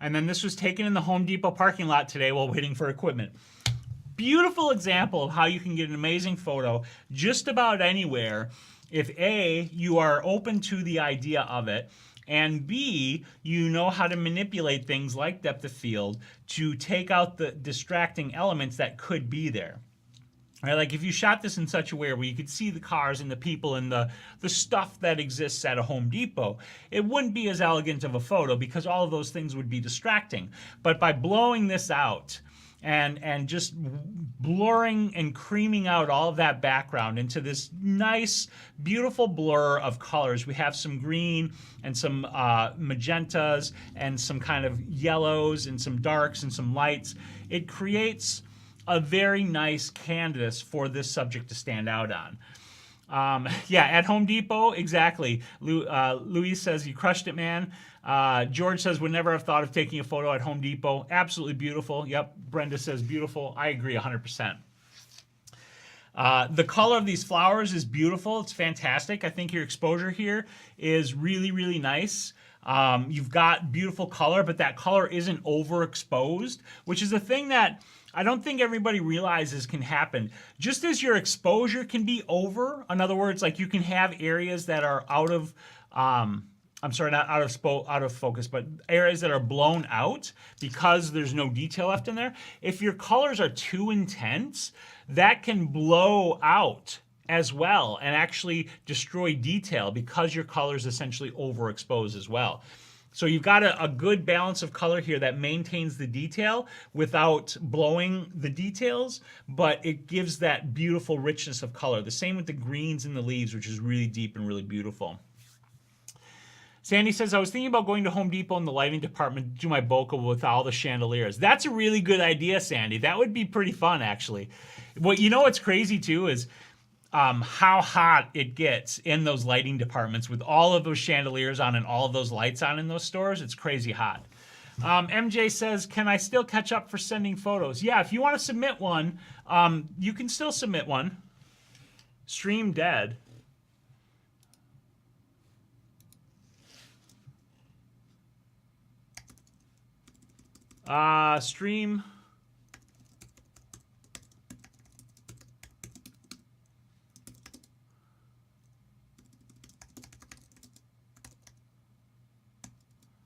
And then this was taken in the Home Depot parking lot today while waiting for equipment. Beautiful example of how you can get an amazing photo just about anywhere if A, you are open to the idea of it, and B, you know how to manipulate things like depth of field to take out the distracting elements that could be there. Right, like if you shot this in such a way where you could see the cars and the people and the stuff that exists at a Home Depot, it wouldn't be as elegant of a photo because all of those things would be distracting. But by blowing this out and just blurring and creaming out all of that background into this nice, beautiful blur of colors, we have some green and some magentas and some kind of yellows and some darks and some lights. It creates a very nice canvas for this subject to stand out on. Yeah, at Home Depot, exactly. Louise says, you crushed it, man. George says, would never have thought of taking a photo at Home Depot. Absolutely beautiful. Yep, Brenda says, beautiful. I agree 100%. The color of these flowers is beautiful. It's fantastic. I think your exposure here is really, really nice. You've got beautiful color, but that color isn't overexposed, which is a thing that I don't think everybody realizes can happen. Just as your exposure can be over, in other words, like you can have areas that are out of, I'm sorry, not out of focus, but areas that are blown out because there's no detail left in there. If your colors are too intense, that can blow out as well and actually destroy detail because your colors essentially overexpose as well. So you've got a good balance of color here that maintains the detail without blowing the details, but it gives that beautiful richness of color. The same with the greens and the leaves, which is really deep and really beautiful. Sandy says, I was thinking about going to Home Depot in the lighting department to do my bokeh with all the chandeliers. That's a really good idea, Sandy. That would be pretty fun, actually. You know what's crazy, too, is how hot it gets in those lighting departments with all of those chandeliers on and all of those lights on in those stores. It's crazy hot. MJ says, can I still catch up for sending photos? Yeah, if you want to submit one, you can still submit one. Stream dead. Stream.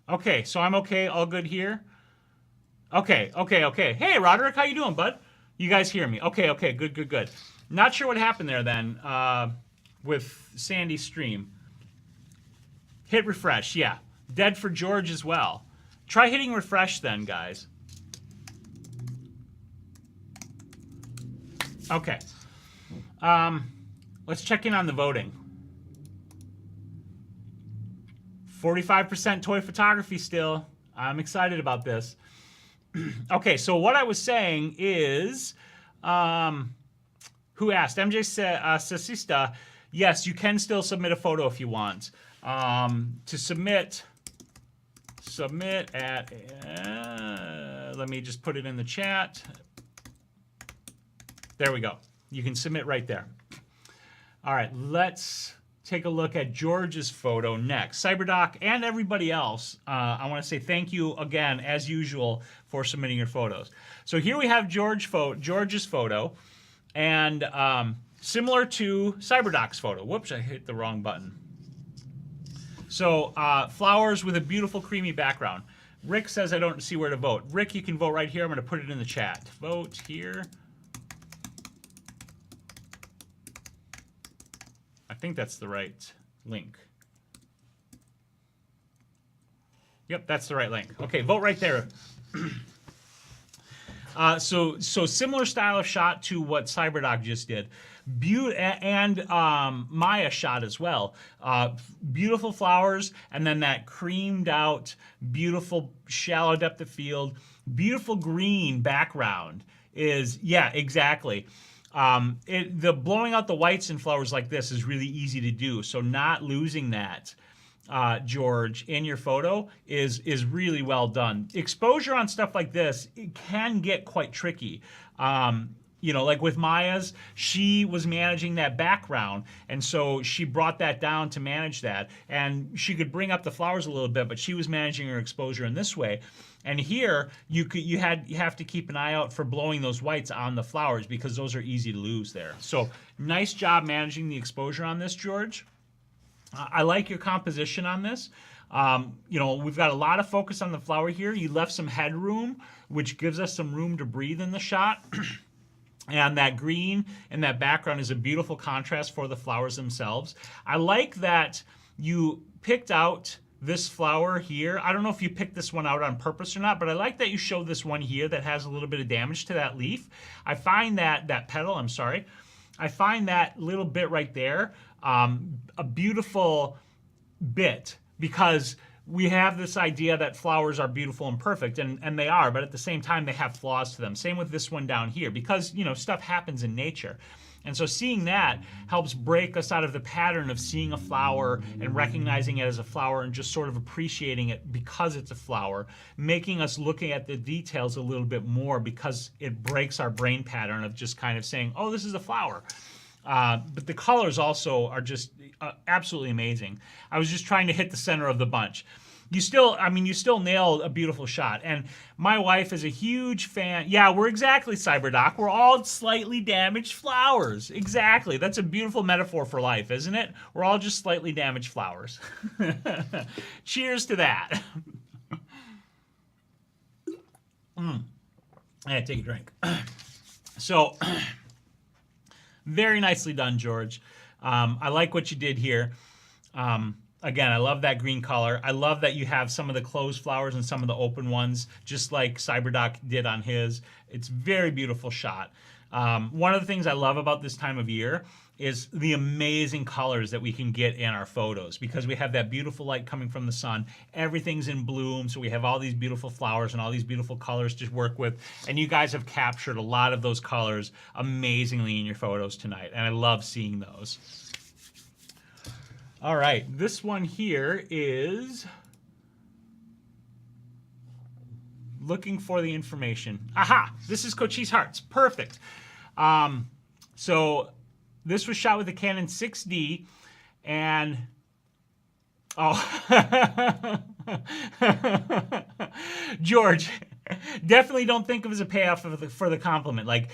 Okay, so I'm okay, all good here. Okay. Hey, Roderick, how you doing, bud? You guys hear me? Okay, good. Not sure what happened there then with Sandy's stream. Hit refresh, yeah. Dead for George as well. Try hitting refresh then, guys. Okay. Let's check in on the voting. 45% toy photography still. I'm excited about this. Okay, so what I was saying is, who asked? MJ Sasista, yes, you can still submit a photo if you want. To submit at, let me just put it in the chat. There we go. You can submit right there. All right, let's take a look at George's photo next. CyberDoc and everybody else, I want to say thank you again, as usual, for submitting your photos. So here we have George's photo, and similar to CyberDoc's photo. Whoops, I hit the wrong button. So flowers with a beautiful creamy background. Rick says I don't see where to vote. Rick, you can vote right here. I'm going to put it in the chat. Vote here. I think that's the right link. Yep, that's the right link. Okay, vote right there. So similar style of shot to what CyberDoc just did. And Maya shot as well. Beautiful flowers, and then that creamed out, beautiful shallow depth of field, beautiful green background is, yeah, exactly. The blowing out the whites in flowers like this is really easy to do. So not losing that, George, in your photo is really well done. Exposure on stuff like this, it can get quite tricky. you know, like with Maya's, she was managing that background, and so she brought that down to manage that, and she could bring up the flowers a little bit, but she was managing her exposure in this way. And here you have to keep an eye out for blowing those whites on the flowers, because those are easy to lose there. So nice job managing the exposure on this, George. I like your composition on this. You know, we've got a lot of focus on the flower here. You left some headroom, which gives us some room to breathe in the shot. And that green in that background is a beautiful contrast for the flowers themselves. I like that you picked out this flower here. I don't know if you picked this one out on purpose or not, but I like that you showed this one here that has a little bit of damage to that leaf. I find that petal, I'm sorry, I find that little bit right there a beautiful bit, because we have this idea that flowers are beautiful and perfect, and they are, but at the same time they have flaws to them. Same with this one down here, because, you know, stuff happens in nature. And so seeing that helps break us out of the pattern of seeing a flower and recognizing it as a flower and just sort of appreciating it because it's a flower, making us looking at the details a little bit more, because it breaks our brain pattern of just kind of saying, oh, this is a flower. But the colors also are just absolutely amazing. I was just trying to hit the center of the bunch. You still nailed a beautiful shot. And my wife is a huge fan. Yeah, we're exactly, CyberDoc. We're all slightly damaged flowers. Exactly. That's a beautiful metaphor for life, isn't it? We're all just slightly damaged flowers. Cheers to that. I had to take a drink. So, very nicely done, George. I like what you did here. Again, I love that green color. I love that you have some of the closed flowers and some of the open ones, just like CyberDoc did on his. It's a very beautiful shot. One of the things I love about this time of year is the amazing colors that we can get in our photos, because we have that beautiful light coming from the sun. Everything's in bloom, so we have all these beautiful flowers and all these beautiful colors to work with. And you guys have captured a lot of those colors amazingly in your photos tonight, and I love seeing those. All right, this one here is looking for the information. Aha, this is Cochise Hearts, perfect. So this was shot with the Canon 6D, and oh, George, definitely don't think of it as a payoff for the compliment. Like,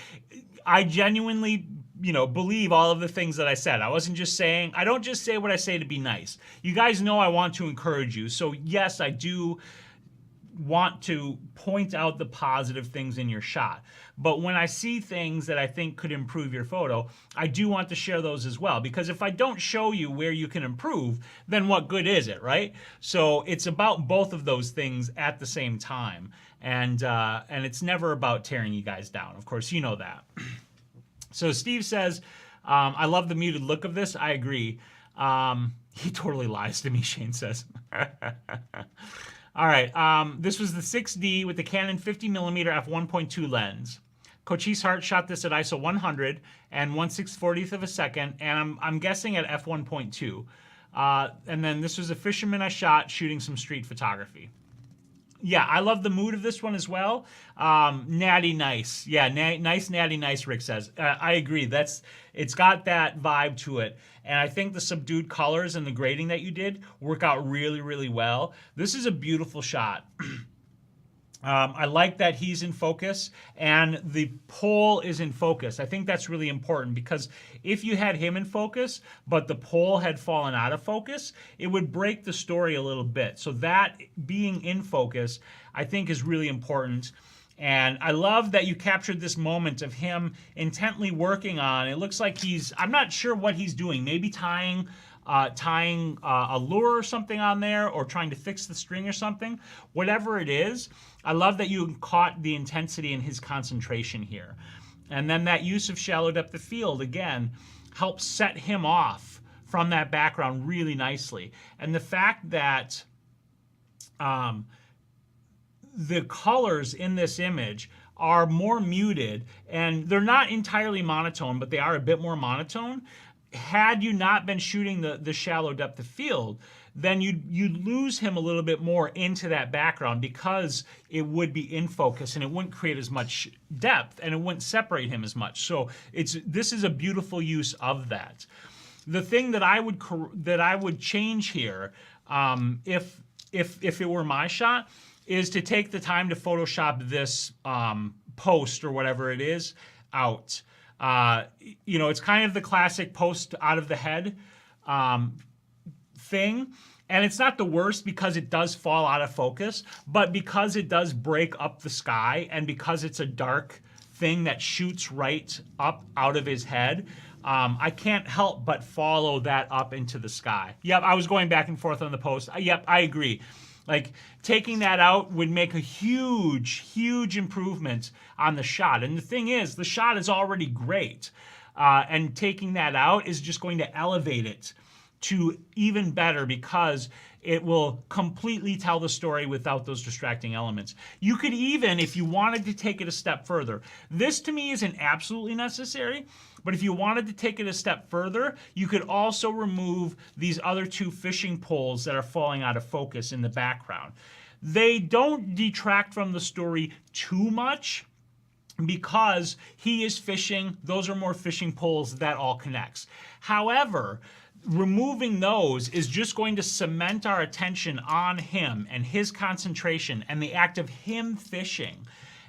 I genuinely, you know, believe all of the things that I said. I wasn't just saying, I don't just say what I say to be nice. You guys know I want to encourage you. So yes, I do want to point out the positive things in your shot. But when I see things that I think could improve your photo, I do want to share those as well. Because if I don't show you where you can improve, then what good is it, right? So it's about both of those things at the same time. And it's never about tearing you guys down. Of course, you know that. So Steve says, I love the muted look of this. I agree. He totally lies to me, Shane says. All right, this was the 6D with the Canon 50mm f1.2 lens. Cochise Heart shot this at ISO 100 and 1/640th of a second, and I'm guessing at f1.2. And then this was a fisherman I shot shooting some street photography. Yeah, I love the mood of this one as well. Natty nice. Yeah, nice, natty nice, Rick says. I agree. It's got that vibe to it. And I think the subdued colors and the grading that you did work out really, really well. This is a beautiful shot. I like that he's in focus and the pole is in focus. I think that's really important, because if you had him in focus, but the pole had fallen out of focus, it would break the story a little bit. So that being in focus, I think, is really important. And I love that you captured this moment of him intently working on, it looks like I'm not sure what he's doing, maybe tying a lure or something on there, or trying to fix the string or something. Whatever it is, I love that you caught the intensity in his concentration here. And then that use of shallow depth of field, again, helps set him off from that background really nicely. And the fact that the colors in this image are more muted, and they're not entirely monotone, but they are a bit more monotone, had you not been shooting the shallow depth of field, then you'd lose him a little bit more into that background because it would be in focus and it wouldn't create as much depth and it wouldn't separate him as much. So this is a beautiful use of that. The thing that I would change here, if it were my shot, is to take the time to Photoshop this post or whatever it is out. You know, it's kind of the classic post out of the head thing. And it's not the worst because it does fall out of focus, but because it does break up the sky and because it's a dark thing that shoots right up out of his head, I can't help but follow that up into the sky. Yep, I was going back and forth on the post. Yep, I agree. Like, taking that out would make a huge improvement on the shot. And the thing is, the shot is already great. And taking that out is just going to elevate it to even better because it will completely tell the story without those distracting elements. You could even, if you wanted to take it a step further, this to me isn't absolutely necessary, but if you wanted to take it a step further, you could also remove these other two fishing poles that are falling out of focus in the background. They don't detract from the story too much because he is fishing. Those are more fishing poles that all connects. However, removing those is just going to cement our attention on him and his concentration and the act of him fishing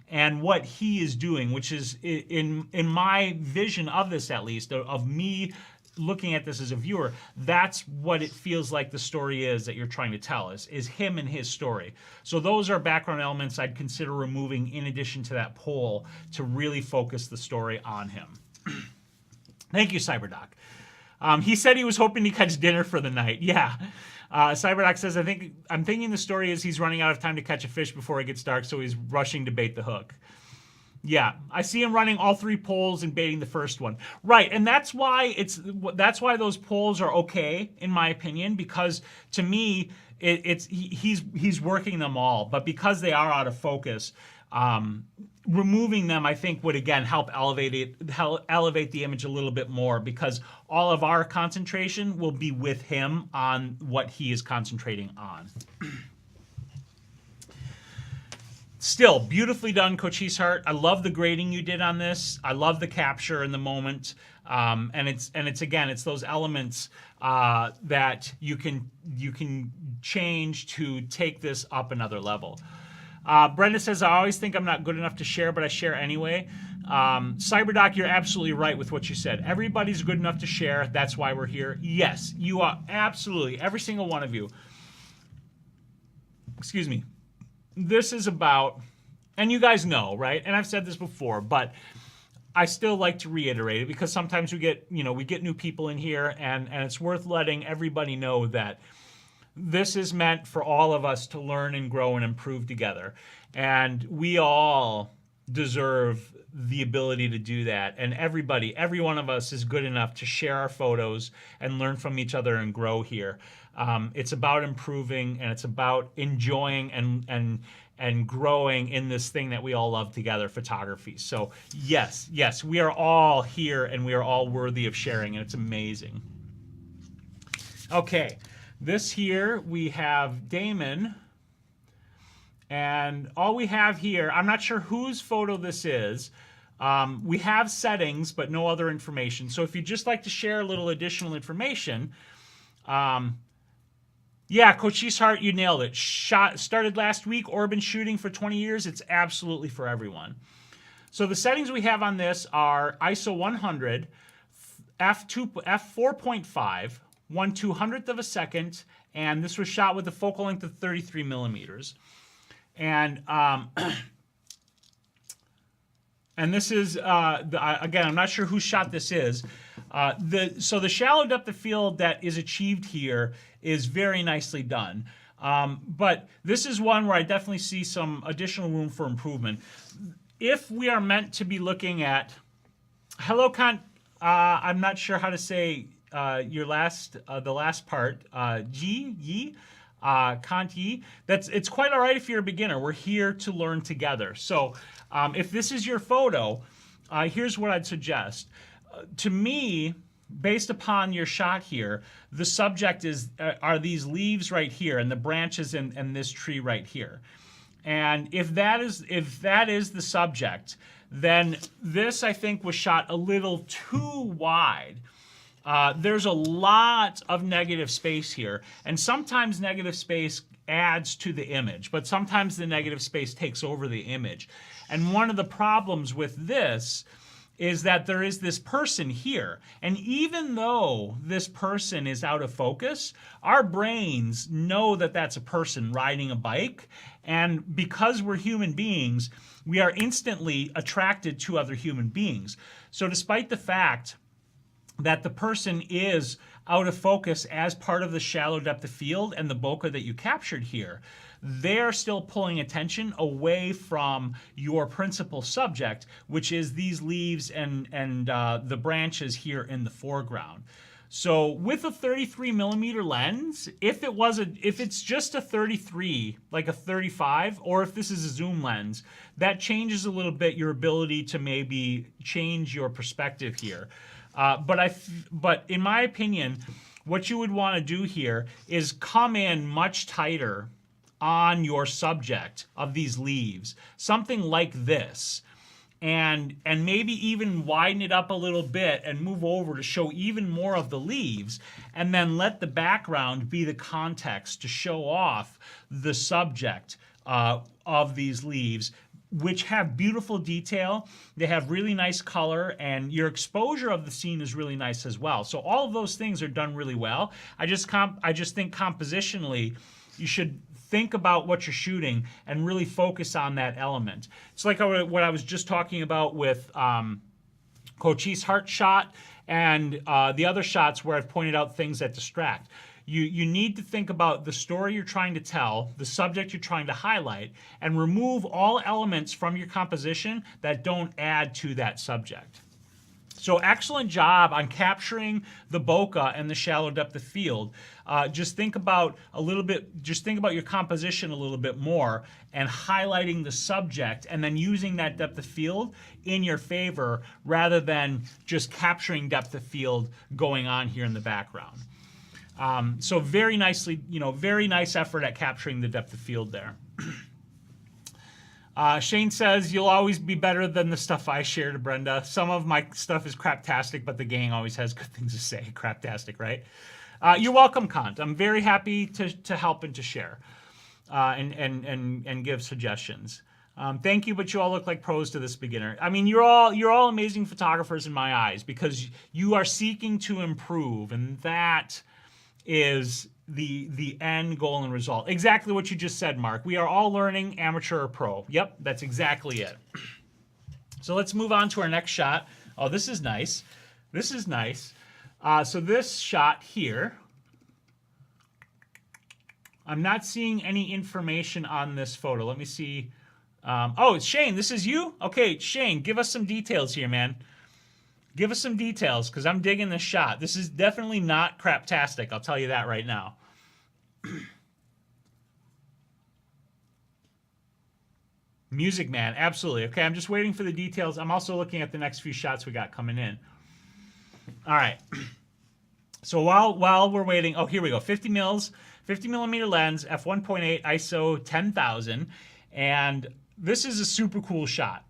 and what he is doing, which is, in my vision of this at least, of me looking at this as a viewer, that's what it feels like the story is that you're trying to tell, is him and his story. So those are background elements I'd consider removing in addition to that pole to really focus the story on him. Thank you, Cyberdoc. He said he was hoping to catch dinner for the night. Yeah. Cyberdoc says, I'm thinking the story is he's running out of time to catch a fish before it gets dark, so he's rushing to bait the hook. Yeah, I see him running all three poles and baiting the first one. Right, and that's why those poles are okay, in my opinion, because to me, he's working them all, but because they are out of focus, removing them, I think, would again help elevate the image a little bit more because all of our concentration will be with him on what he is concentrating on. Still, beautifully done, Coach Heart. I love the grading you did on this. I love the capture in the moment, and it's those elements that you can change to take this up another level. Brenda says, I always think I'm not good enough to share, but I share anyway. Cyberdoc, you're absolutely right with what you said. Everybody's good enough to share. That's why we're here. Yes, you are absolutely, every single one of you. Excuse me. This is about, and you guys know, right? And I've said this before, but I still like to reiterate it because sometimes we get new people in here, and it's worth letting everybody know that this is meant for all of us to learn and grow and improve together. And we all deserve the ability to do that. And every one of us is good enough to share our photos and learn from each other and grow here. It's about improving, and it's about enjoying and growing in this thing that we all love together, photography. So yes, we are all here and we are all worthy of sharing, and it's amazing. Okay. This here, we have Damon, and all we have here, I'm not sure whose photo this is. We have settings, but no other information. So if you'd just like to share a little additional information, yeah, Coach Heart, you nailed it. Started last week, or been shooting for 20 years. It's absolutely for everyone. So the settings we have on this are ISO 100, f4.5, 1/200th of a second, and this was shot with a focal length of 33 millimeters. And and this is again, I'm not sure who shot this is. So the shallow depth of field that is achieved here is very nicely done. But this is one where I definitely see some additional room for improvement. If we are meant to be looking at, hello, I'm not sure how to say the last part, Kant Yi. It's quite all right if you're a beginner. We're here to learn together. So if this is your photo, here's what I'd suggest. To me, based upon your shot here, the subject are these leaves right here and the branches and this tree right here. And if that is the subject, then this, I think, was shot a little too wide. There's a lot of negative space here, and sometimes negative space adds to the image, but sometimes the negative space takes over the image. And one of the problems with this is that there is this person here, and even though this person is out of focus, our brains know that that's a person riding a bike, and because we're human beings, we are instantly attracted to other human beings. So despite the fact that the person is out of focus as part of the shallow depth of field and the bokeh that you captured here, they're still pulling attention away from your principal subject, which is these leaves and the branches here in the foreground. So with a 33 millimeter lens, if it's just a 33, like a 35, or if this is a zoom lens, that changes a little bit your ability to maybe change your perspective here. But in my opinion, what you would want to do here is come in much tighter on your subject of these leaves, something like this, and maybe even widen it up a little bit and move over to show even more of the leaves, and then let the background be the context to show off the subject of these leaves, which have beautiful detail. They have really nice color, and your exposure of the scene is really nice as well. So all of those things are done really well. I just think compositionally, you should think about what you're shooting and really focus on that element. It's like what I was just talking about with Cochise Heart shot and the other shots where I've pointed out things that distract. You need to think about the story you're trying to tell, the subject you're trying to highlight, and remove all elements from your composition that don't add to that subject. So excellent job on capturing the bokeh and the shallow depth of field. Just think about your composition a little bit more and highlighting the subject and then using that depth of field in your favor rather than just capturing depth of field going on here in the background. So very nicely, very nice effort at capturing the depth of field there. Shane says, you'll always be better than the stuff I shared, Brenda. Some of my stuff is craptastic, but the gang always has good things to say. Craptastic, right? You're welcome, Kant. I'm very happy to help and to share and give suggestions. Thank you, but you all look like pros to this beginner. I mean, you're all amazing photographers in my eyes because you are seeking to improve, and that is the end goal and result. Exactly what you just said, Mark. We are all learning amateur or pro. Yep, that's exactly it. So let's move on to our next shot. Oh, this is nice. This is nice. So this shot here, I'm not seeing any information on this photo. Let me see. Oh, Shane, this is you? Okay, Shane, give us some details here, man. Give us some details, because I'm digging this shot. This is definitely not craptastic. I'll tell you that right now. Music Man, absolutely. Okay, I'm just waiting for the details. I'm also looking at the next few shots we got coming in. All right. So while we're waiting, oh, here we go. 50 millimeter lens, f1.8, ISO 10,000, and this is a super cool shot.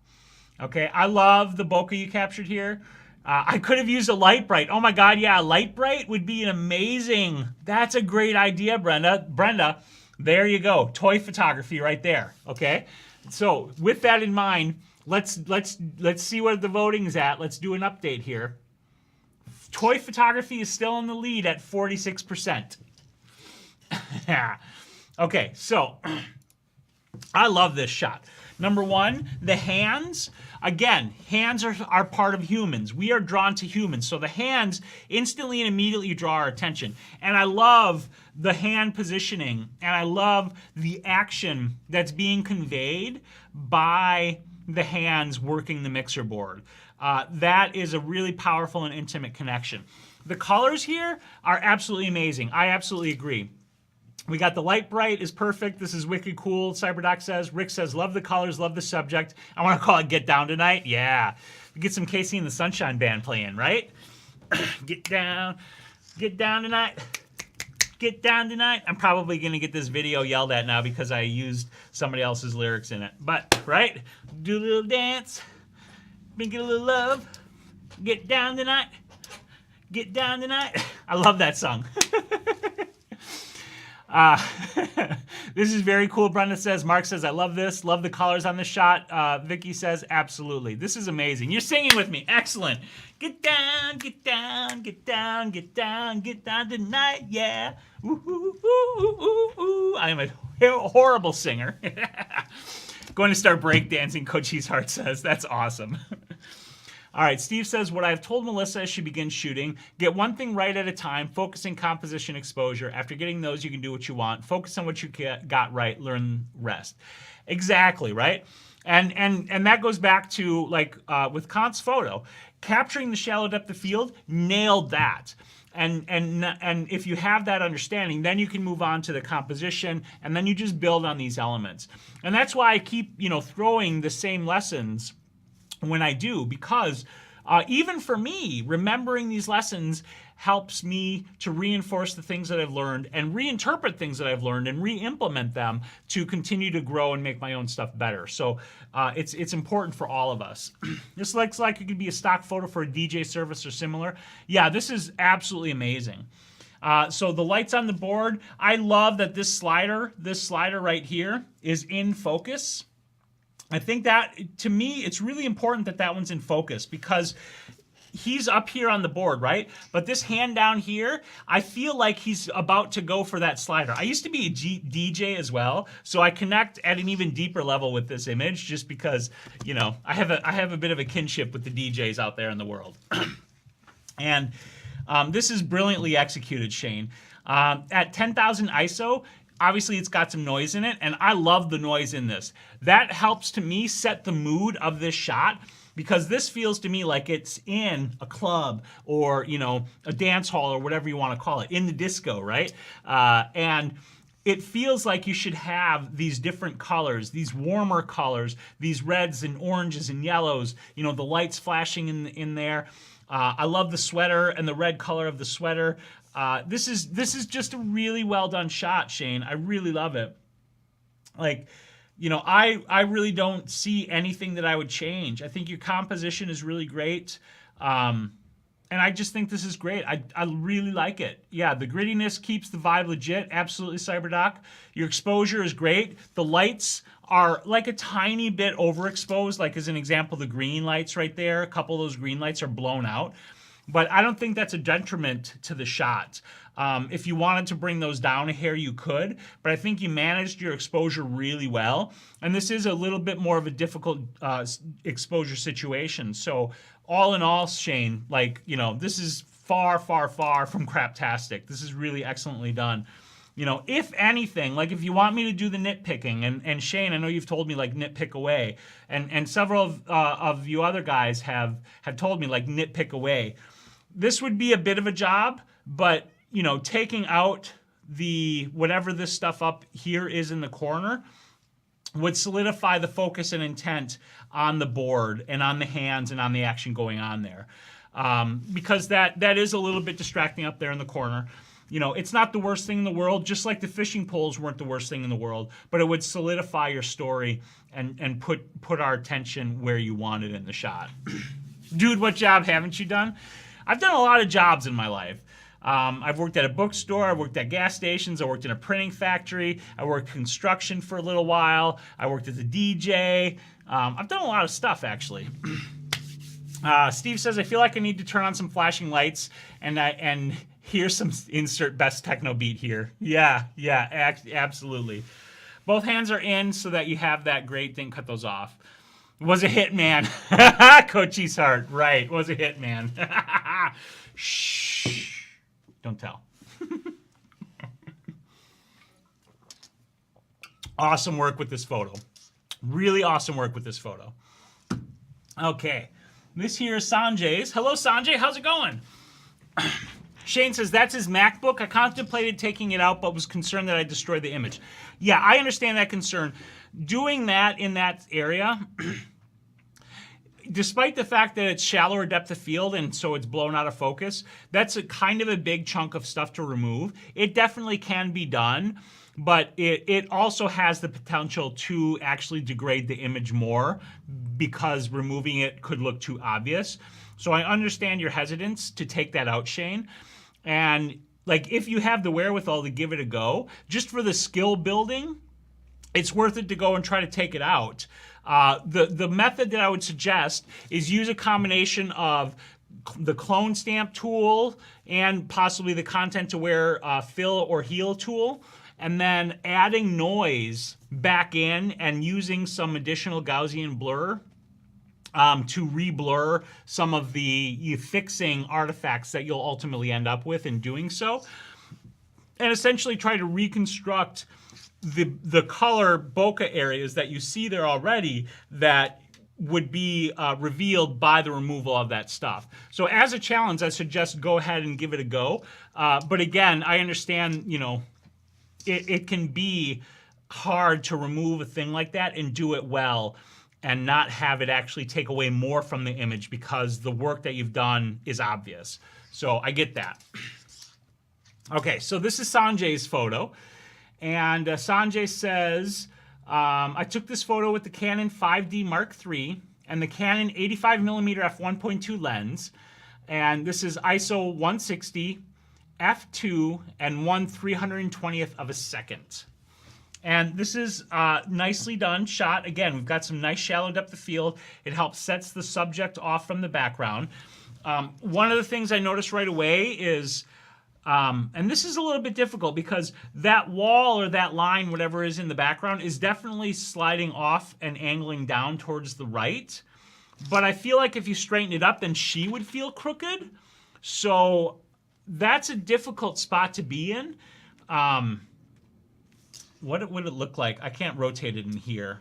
Okay, I love the bokeh you captured here. I could have used a light bright. Oh my God, yeah, a light bright would be an amazing. That's a great idea, Brenda. Brenda, there you go. Toy photography right there. Okay, so with that in mind, let's see where the voting is at. Let's do an update here. Toy photography is still in the lead at 46%. Okay, so I love this shot. Number one, the hands. Again, hands are part of humans. We are drawn to humans. So the hands instantly and immediately draw our attention. And I love the hand positioning. And I love the action that's being conveyed by the hands working the mixer board. That is a really powerful and intimate connection. The colors here are absolutely amazing. I absolutely agree. We got the light bright is perfect. This is wicked cool. Cyberdoc says. Rick says, love the colors, love the subject. I want to call it Get Down Tonight. Yeah. We get some Casey and the Sunshine Band playing, right? Get down tonight. Get down tonight. I'm probably going to get this video yelled at now because I used somebody else's lyrics in it. But, right? Do a little dance. Make it a little love. Get down tonight. Get down tonight. I love that song. This is very cool. Brenda says, Mark says, I love this. Love the colors on the shot. Vicky says, absolutely. This is amazing. You're singing with me. Excellent. Get down, get down, get down, get down, get down tonight. Yeah. Ooh, ooh, ooh, ooh, ooh. I am a horrible singer. Going to start breakdancing, Coach Heart says. That's awesome. All right, Steve says, what I've told Melissa as she begins shooting, get one thing right at a time, focusing composition exposure. After getting those, you can do what you want. Focus on what you got right, learn rest. Exactly, right? And that goes back to, like, with Kant's photo. Capturing the shallow depth of field, nailed that. And if you have that understanding, then you can move on to the composition, and then you just build on these elements. And that's why I keep, throwing the same lessons when I do, because even for me, remembering these lessons helps me to reinforce the things that I've learned and reinterpret things that I've learned and re-implement them to continue to grow and make my own stuff better. So it's important for all of us. This looks like it could be a stock photo for a DJ service or similar. Yeah, this is absolutely amazing. So the lights on the board, I love that this slider right here is in focus. I think that, to me, it's really important that that one's in focus because he's up here on the board, right? But this hand down here, I feel like he's about to go for that slider. I used to be a DJ as well, so I connect at an even deeper level with this image just because, I have a bit of a kinship with the DJs out there in the world. And this is brilliantly executed, Shane. At 10,000 ISO, obviously it's got some noise in it, and I love the noise in this. That helps to me set the mood of this shot because this feels to me like it's in a club or, a dance hall or whatever you want to call it, in the disco, right? And it feels like you should have these different colors, these warmer colors, these reds and oranges and yellows, the lights flashing in there. I love the sweater and the red color of the sweater. This is just a really well done shot, Shane. I really love it. Like, I really don't see anything that I would change. I think your composition is really great. And I just think this is great. I really like it. Yeah, the grittiness keeps the vibe legit. Absolutely, CyberDoc. Your exposure is great. The lights are like a tiny bit overexposed. Like as an example, the green lights right there. A couple of those green lights are blown out. But I don't think that's a detriment to the shot. If you wanted to bring those down a hair, you could. But I think you managed your exposure really well. And this is a little bit more of a difficult exposure situation. So all in all, Shane, this is far, far, far from craptastic. This is really excellently done. If anything, if you want me to do the nitpicking, and Shane, I know you've told me nitpick away, and several of you other guys have told me nitpick away. This would be a bit of a job, but taking out whatever this stuff up here is in the corner would solidify the focus and intent on the board and on the hands and on the action going on there. Because that is a little bit distracting up there in the corner. It's not the worst thing in the world, just like the fishing poles weren't the worst thing in the world, but it would solidify your story and put our attention where you want it in the shot. Dude, what job haven't you done? I've done a lot of jobs in my life. I've worked at a bookstore, I worked at gas stations, I worked in a printing factory, I worked construction for a little while, I worked as a DJ. I've done a lot of stuff, actually. Steve says, I feel like I need to turn on some flashing lights and here's some insert best techno beat here. Yeah, absolutely. Both hands are in so that you have that great thing. Cut those off. Was a hit, man. Coachy's heart. Right. Was a hit, man. Shh. Don't tell. Awesome work with this photo. Really awesome work with this photo. Okay. This here is Sanjay's. Hello, Sanjay. How's it going? Shane says, that's his MacBook. I contemplated taking it out, but was concerned that I destroyed the image. Yeah, I understand that concern. Doing that in that area, despite the fact that it's shallower depth of field and so it's blown out of focus, that's a kind of a big chunk of stuff to remove. It definitely can be done, but it also has the potential to actually degrade the image more because removing it could look too obvious. So I understand your hesitance to take that out, Shane. And like, if you have the wherewithal to give it a go, just for the skill building, it's worth it to go and try to take it out. The method that I would suggest is use a combination of the clone stamp tool and possibly the content aware fill or heal tool, and then adding noise back in and using some additional Gaussian blur to re-blur some of the fixing artifacts that you'll ultimately end up with in doing so, and essentially try to reconstruct the color bokeh areas that you see there already that would be revealed by the removal of that stuff. So as a challenge, I suggest go ahead and give it a go. But again, I understand, you know, it can be hard to remove a thing like that and do it well and not have it actually take away more from the image because the work that you've done is obvious. So I get that. Okay, so this is Sanjay's photo. And Sanjay says, I took this photo with the Canon 5D Mark III and the Canon 85mm f1.2 lens. And this is ISO 160, f2, and 1/320th of a second. And this is nicely done shot. Again, we've got some nice shallow depth of field. It helps sets the subject off from the background. One of the things I noticed right away is, and this is a little bit difficult because that wall or that line, whatever is in the background, is definitely sliding off and angling down towards the right. But I feel like if you straighten it up, then she would feel crooked. So that's a difficult spot to be in. What would it look like? I can't rotate it in here.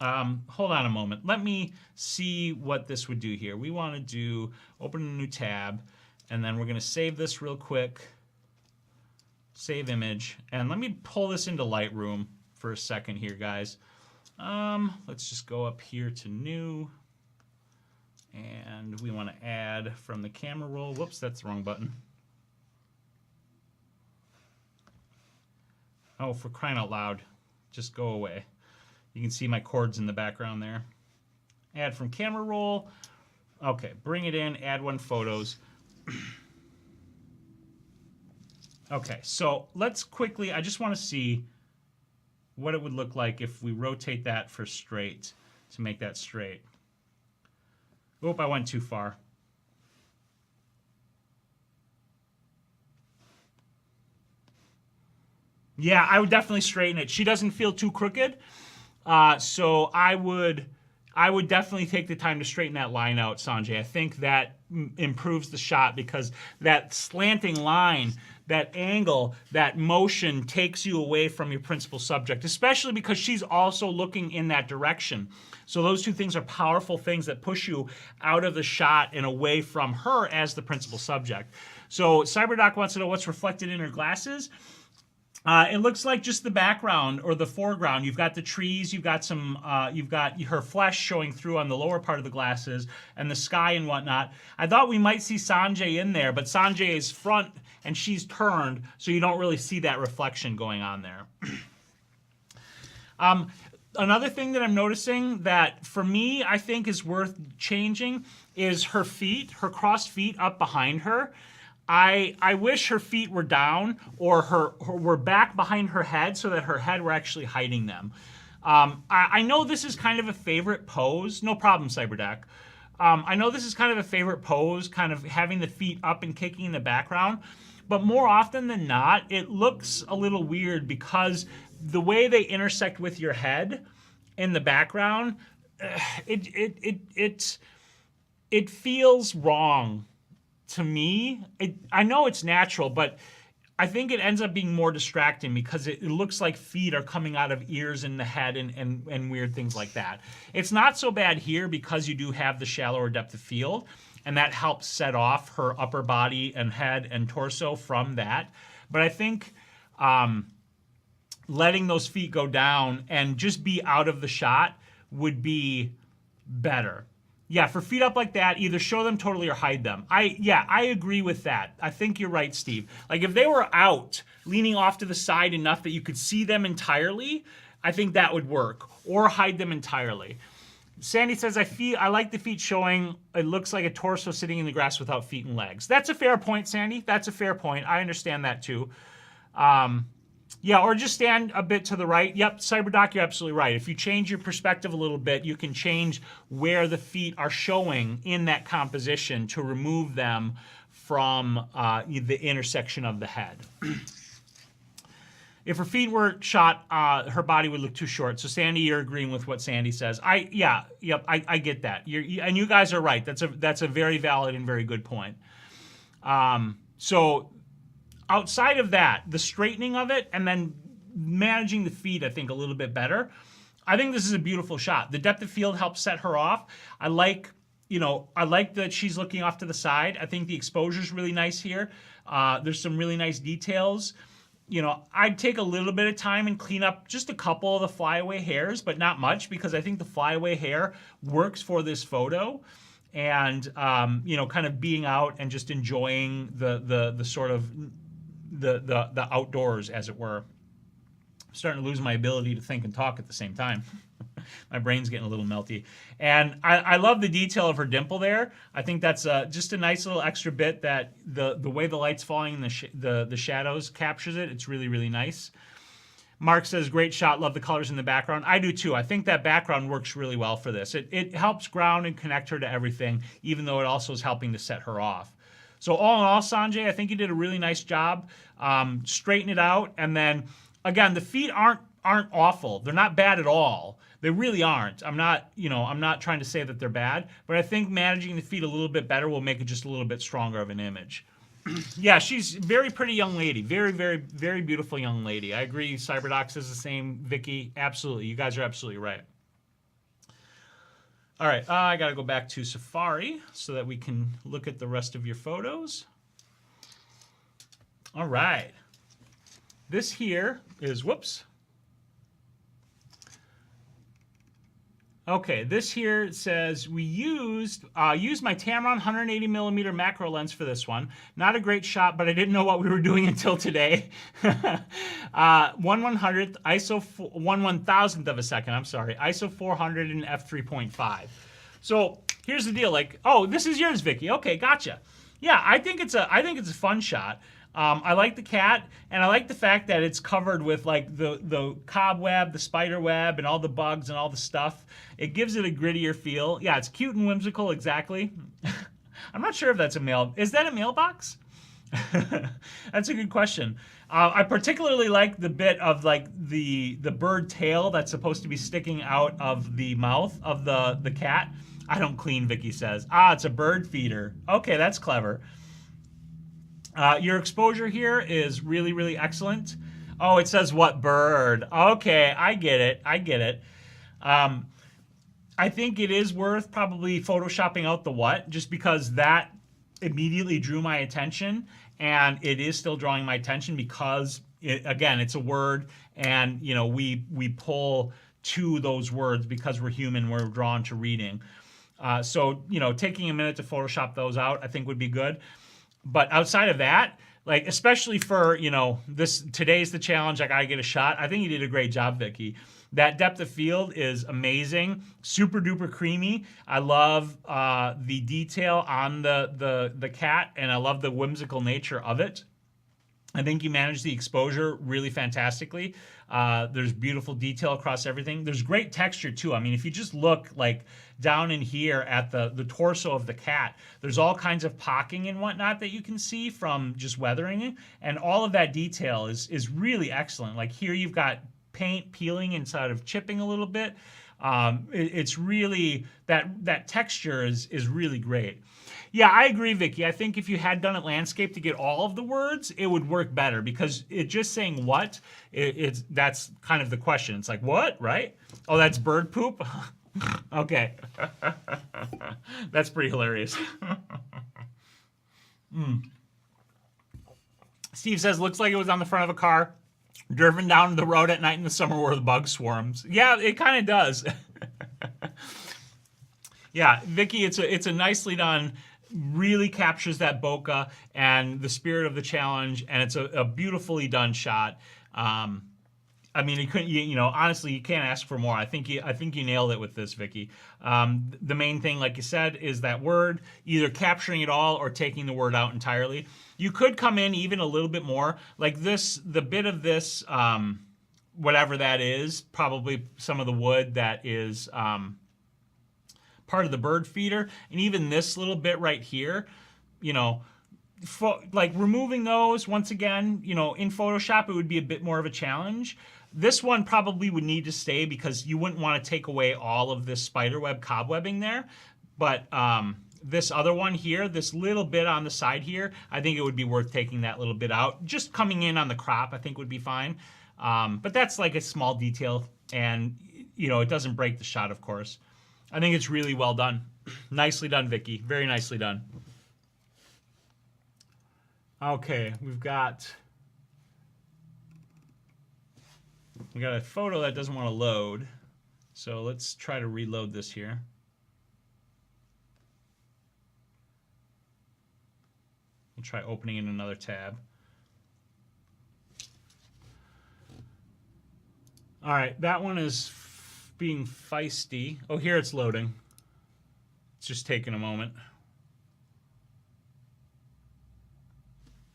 Hold on a moment. Let me see what this would do here. We want to do, open a new tab, and then we're going to save this real quick. Save image. And let me pull this into Lightroom for a second here, guys. Let's just go up here to new. And we want to add from the camera roll. Whoops, that's the wrong button. Oh, for crying out loud. Just go away. You can see my chords in the background there. Add from camera roll. Okay, bring it in, add one photos. Okay, so let's quickly, I just want to see what it would look like if we rotate that for straight, to make that straight. Oop, I went too far. Yeah, I would definitely straighten it. She doesn't feel too crooked, so I would definitely take the time to straighten that line out, Sanjay. I think that improves the shot because that slanting line, that angle, that motion takes you away from your principal subject, especially because she's also looking in that direction. So those two things are powerful things that push you out of the shot and away from her as the principal subject. So CyberDoc wants to know what's reflected in her glasses. It looks like just the background or the foreground. You've got the trees, you've got some, you've got her flesh showing through on the lower part of the glasses and the sky and whatnot. I thought we might see Sanjay in there, but Sanjay is front and she's turned, so you don't really see that reflection going on there. Another thing that I'm noticing that for me I think is worth changing is her feet, her crossed feet up behind her. I wish her feet were down or her were back behind her head so that her head were actually hiding them. I know this is kind of a favorite pose. No problem, CyberDeck. I know this is kind of a favorite pose, kind of having the feet up and kicking in the background. But more often than not, it looks a little weird because the way they intersect with your head in the background, it feels wrong. To me, I know it's natural, but I think it ends up being more distracting because it looks like feet are coming out of ears and the head and weird things like that. It's not so bad here because you do have the shallower depth of field, and that helps set off her upper body and head and torso from that. But I think letting those feet go down and just be out of the shot would be better. Yeah, for feet up like that, either show them totally or hide them. I agree with that. I think you're right, Steve. Like if they were out, leaning off to the side enough that you could see them entirely, I think that would work. Or hide them entirely. Sandy says, I like the feet showing. It looks like a torso sitting in the grass without feet and legs. That's a fair point, Sandy. That's a fair point. I understand that too. Yeah, or just stand a bit to the right. Yep, CyberDoc, you're absolutely right. If you change your perspective a little bit, you can change where the feet are showing in that composition to remove them from the intersection of the head. If her feet were shot, her body would look too short. So Sandy, you're agreeing with what Sandy says. I get that. And you guys are right. That's a very valid and very good point. So outside of that, the straightening of it and then managing the feet, I think a little bit better. I think this is a beautiful shot. The depth of field helps set her off. I like that she's looking off to the side. I think the exposure is really nice here. There's some really nice details. I'd take a little bit of time and clean up just a couple of the flyaway hairs, but not much, because I think the flyaway hair works for this photo. And, kind of being out and just enjoying the sort of the outdoors, as it were. I'm starting to lose my ability to think and talk at the same time. My brain's getting a little melty. And I love the detail of her dimple there. I think that's just a nice little extra bit that the way the light's falling in the shadows captures it. It's really, really nice. Mark says, great shot. Love the colors in the background. I do too. I think that background works really well for this. It helps ground and connect her to everything, even though it also is helping to set her off. So all in all, Sanjay, I think you did a really nice job. Straighten it out. And then, again, the feet aren't awful. They're not bad at all. They really aren't. I'm not trying to say that they're bad, but I think managing the feet a little bit better will make it just a little bit stronger of an image. Yeah, she's a very pretty young lady. Very, very, very beautiful young lady. I agree. CyberDoc says the same. Vicky, absolutely. You guys are absolutely right. All right, I got to go back to Safari so that we can look at the rest of your photos. All right. This here is, whoops. Okay, this here says we used my Tamron 180 millimeter macro lens for this one. Not a great shot, but I didn't know what we were doing until today. 1/100th, ISO 1/1000th of a second. I'm sorry, ISO 400 and f3.5. So here's the deal. Like, oh, this is yours, Vicky. Okay, gotcha. Yeah, I think it's a fun shot. I like the cat, and I like the fact that it's covered with like the cobweb, the spider web, and all the bugs and all the stuff. It gives it a grittier feel. Yeah, it's cute and whimsical, exactly. I'm not sure if that's a mail. Is that a mailbox? That's a good question. I particularly like the bit of like the bird tail that's supposed to be sticking out of the mouth of the cat. I don't clean, Vicky says. Ah, it's a bird feeder. Okay, that's clever. Your exposure here is really, really excellent. Oh, it says what bird? Okay, I get it. I get it. I think it is worth probably photoshopping out the what, just because that immediately drew my attention, and it is still drawing my attention because, again, it's a word, and we pull to those words because we're human. We're drawn to reading. So taking a minute to Photoshop those out, I think would be good. But outside of that, like especially for today's the challenge, I gotta get a shot. I think you did a great job, Vicky. That depth of field is amazing, super duper creamy. I love the detail on the cat, and I love the whimsical nature of it. I think you managed the exposure really fantastically. There's beautiful detail across everything. There's great texture too. I mean, if you just look like down in here at the torso of the cat, there's all kinds of pocking and whatnot that you can see from just weathering, and all of that detail is really excellent. Like here you've got paint peeling inside of chipping a little bit. It's really, that texture is really great. Yeah, I agree, Vicky. I think if you had done it landscape to get all of the words, it would work better, because it just saying what, that's kind of the question. It's like, what, right? Oh, that's bird poop? Okay. That's pretty hilarious. Steve says, looks like it was on the front of a car, driven down the road at night in the summer where the bug swarms. Yeah, it kind of does. Yeah, Vicky, it's a nicely done. Really captures that bokeh and the spirit of the challenge, and it's a beautifully done shot. I mean, you couldn't, honestly, you can't ask for more. I think you nailed it with this, Vicky. The main thing, like you said, is that word, either capturing it all or taking the word out entirely. You could come in even a little bit more, like this, the bit of this, whatever that is, probably some of the wood that is part of the bird feeder, and even this little bit right here, like removing those once again, in Photoshop, it would be a bit more of a challenge. This one probably would need to stay because you wouldn't want to take away all of this spiderweb cobwebbing there. But this other one here, this little bit on the side here, I think it would be worth taking that little bit out. Just coming in on the crop, I think would be fine. But that's like a small detail, and it doesn't break the shot, of course. I think it's really well done. Nicely done, Vicky. Very nicely done. Okay, we got a photo that doesn't want to load. So let's try to reload this here. We'll try opening in another tab. All right, that one is being feisty. Oh, here it's loading. It's just taking a moment.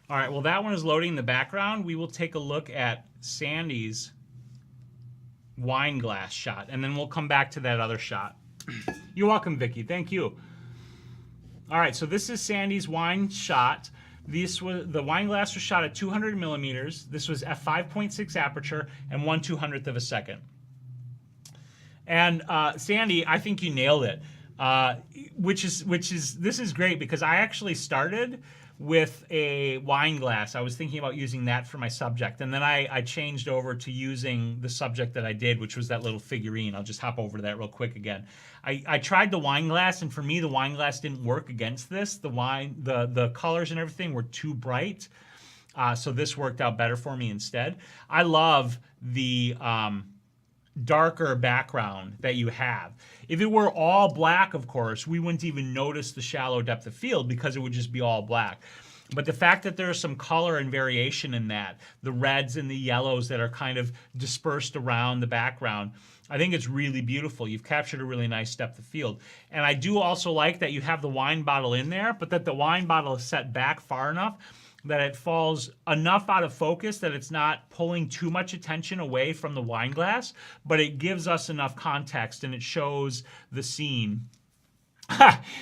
All right, well, that one is loading in the background. We will take a look at Sandy's wine glass shot, and then we'll come back to that other shot. You're welcome, Vicky. Thank you. All right, so this is Sandy's wine shot. The wine glass was shot at 200 millimeters. This was f5.6 aperture and 1/200th of a second. And Sandy, I think you nailed it. This is great because I actually started with a wine glass. I was thinking about using that for my subject, and then I changed over to using the subject that I did, which was that little figurine. I'll just hop over to that real quick again. I tried the wine glass, and for me, the wine glass didn't work against this. The colors and everything were too bright, so this worked out better for me instead. I love the darker background that you have. If it were all black, of course, we wouldn't even notice the shallow depth of field because it would just be all black. But the fact that there's some color and variation in that, the reds and the yellows that are kind of dispersed around the background, I think it's really beautiful. You've captured a really nice depth of field. And I do also like that you have the wine bottle in there, but that the wine bottle is set back far enough that it falls enough out of focus that it's not pulling too much attention away from the wine glass, but it gives us enough context and it shows the scene.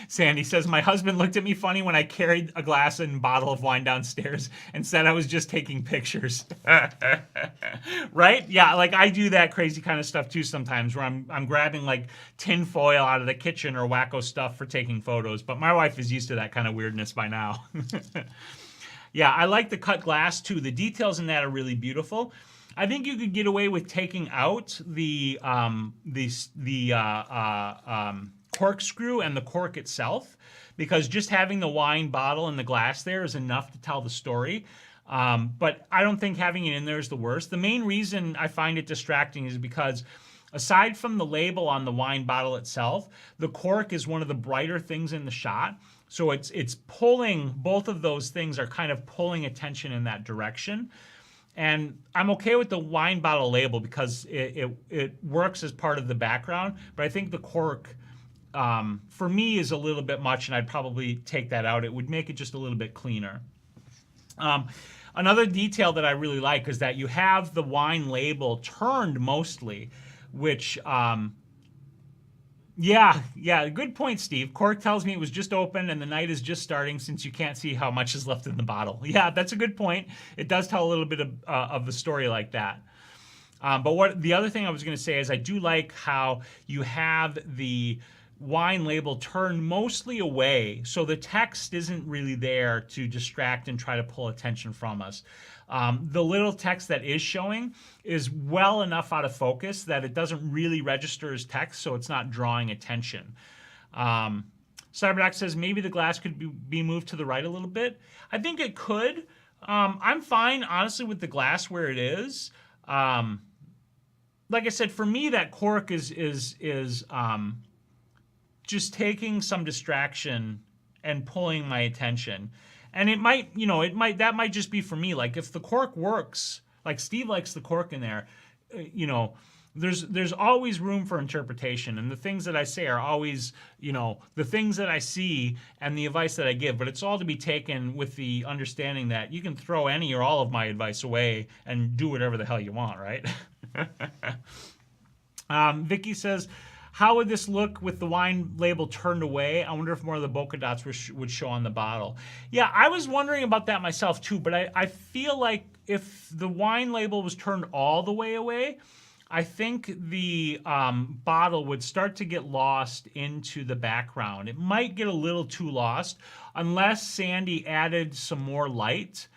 Sandy says, my husband looked at me funny when I carried a glass and bottle of wine downstairs and said I was just taking pictures. Right? Yeah, like I do that crazy kind of stuff too sometimes where I'm grabbing like tin foil out of the kitchen or wacko stuff for taking photos, but my wife is used to that kind of weirdness by now. Yeah, I like the cut glass too. The details in that are really beautiful. I think you could get away with taking out the corkscrew and the cork itself, because just having the wine bottle and the glass there is enough to tell the story. But I don't think having it in there is the worst. The main reason I find it distracting is because aside from the label on the wine bottle itself, the cork is one of the brighter things in the shot. So it's pulling, both of those things are kind of pulling attention in that direction. And I'm okay with the wine bottle label because it works as part of the background, but I think the cork, for me, is a little bit much, and I'd probably take that out. It would make it just a little bit cleaner. Another detail that I really like is that you have the wine label turned mostly, which... Yeah, good point, Steve. Cork tells me it was just open and the night is just starting since you can't see how much is left in the bottle. Yeah, that's a good point. It does tell a little bit of the story like that. But the other thing I was going to say is I do like how you have the wine label turned mostly away, so the text isn't really there to distract and try to pull attention from us. The little text that is showing is well enough out of focus that it doesn't really register as text, so it's not drawing attention. Cyberdoc says maybe the glass could be moved to the right a little bit. I think it could. I'm fine, honestly, with the glass where it is. Like I said, for me, that cork is just taking some distraction and pulling my attention. And it might, you know, that might just be for me. Like if the cork works, like Steve likes the cork in there, you know, there's always room for interpretation, and the things that I say are always, you know, the things that I see and the advice that I give, but it's all to be taken with the understanding that you can throw any or all of my advice away and do whatever the hell you want, right? Vicky says, how would this look with the wine label turned away? I wonder if more of the bokeh dots would show on the bottle. Yeah, I was wondering about that myself too, but I feel like if the wine label was turned all the way away, I think the bottle would start to get lost into the background. It might get a little too lost unless Sandy added some more light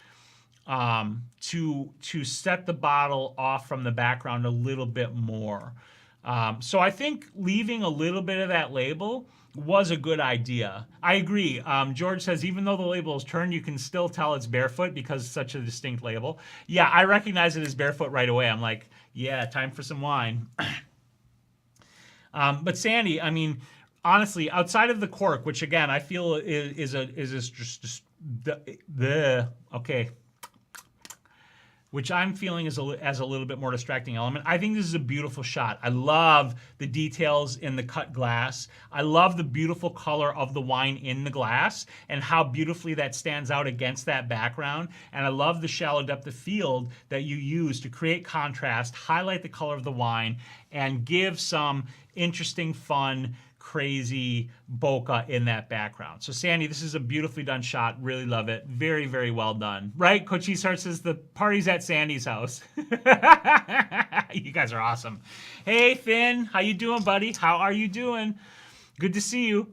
to set the bottle off from the background a little bit more. So I think leaving a little bit of that label was a good idea. I agree. George says, even though the label is turned, you can still tell it's barefoot because it's such a distinct label. Yeah, I recognize it as barefoot right away. I'm like, yeah, time for some wine. But Sandy, I mean, honestly, outside of the cork, which again I feel is just the okay, which I'm feeling as a little bit more distracting element. I think this is a beautiful shot. I love the details in the cut glass. I love the beautiful color of the wine in the glass and how beautifully that stands out against that background. And I love the shallow depth of field that you use to create contrast, highlight the color of the wine, and give some interesting, fun, crazy bokeh in that background. So Sandy, this is a beautifully done shot. Really love it. Very, very well done. Right? Coach Easthart says the party's at Sandy's house. You guys are awesome. Hey Finn, how you doing, buddy? How are you doing? Good to see you.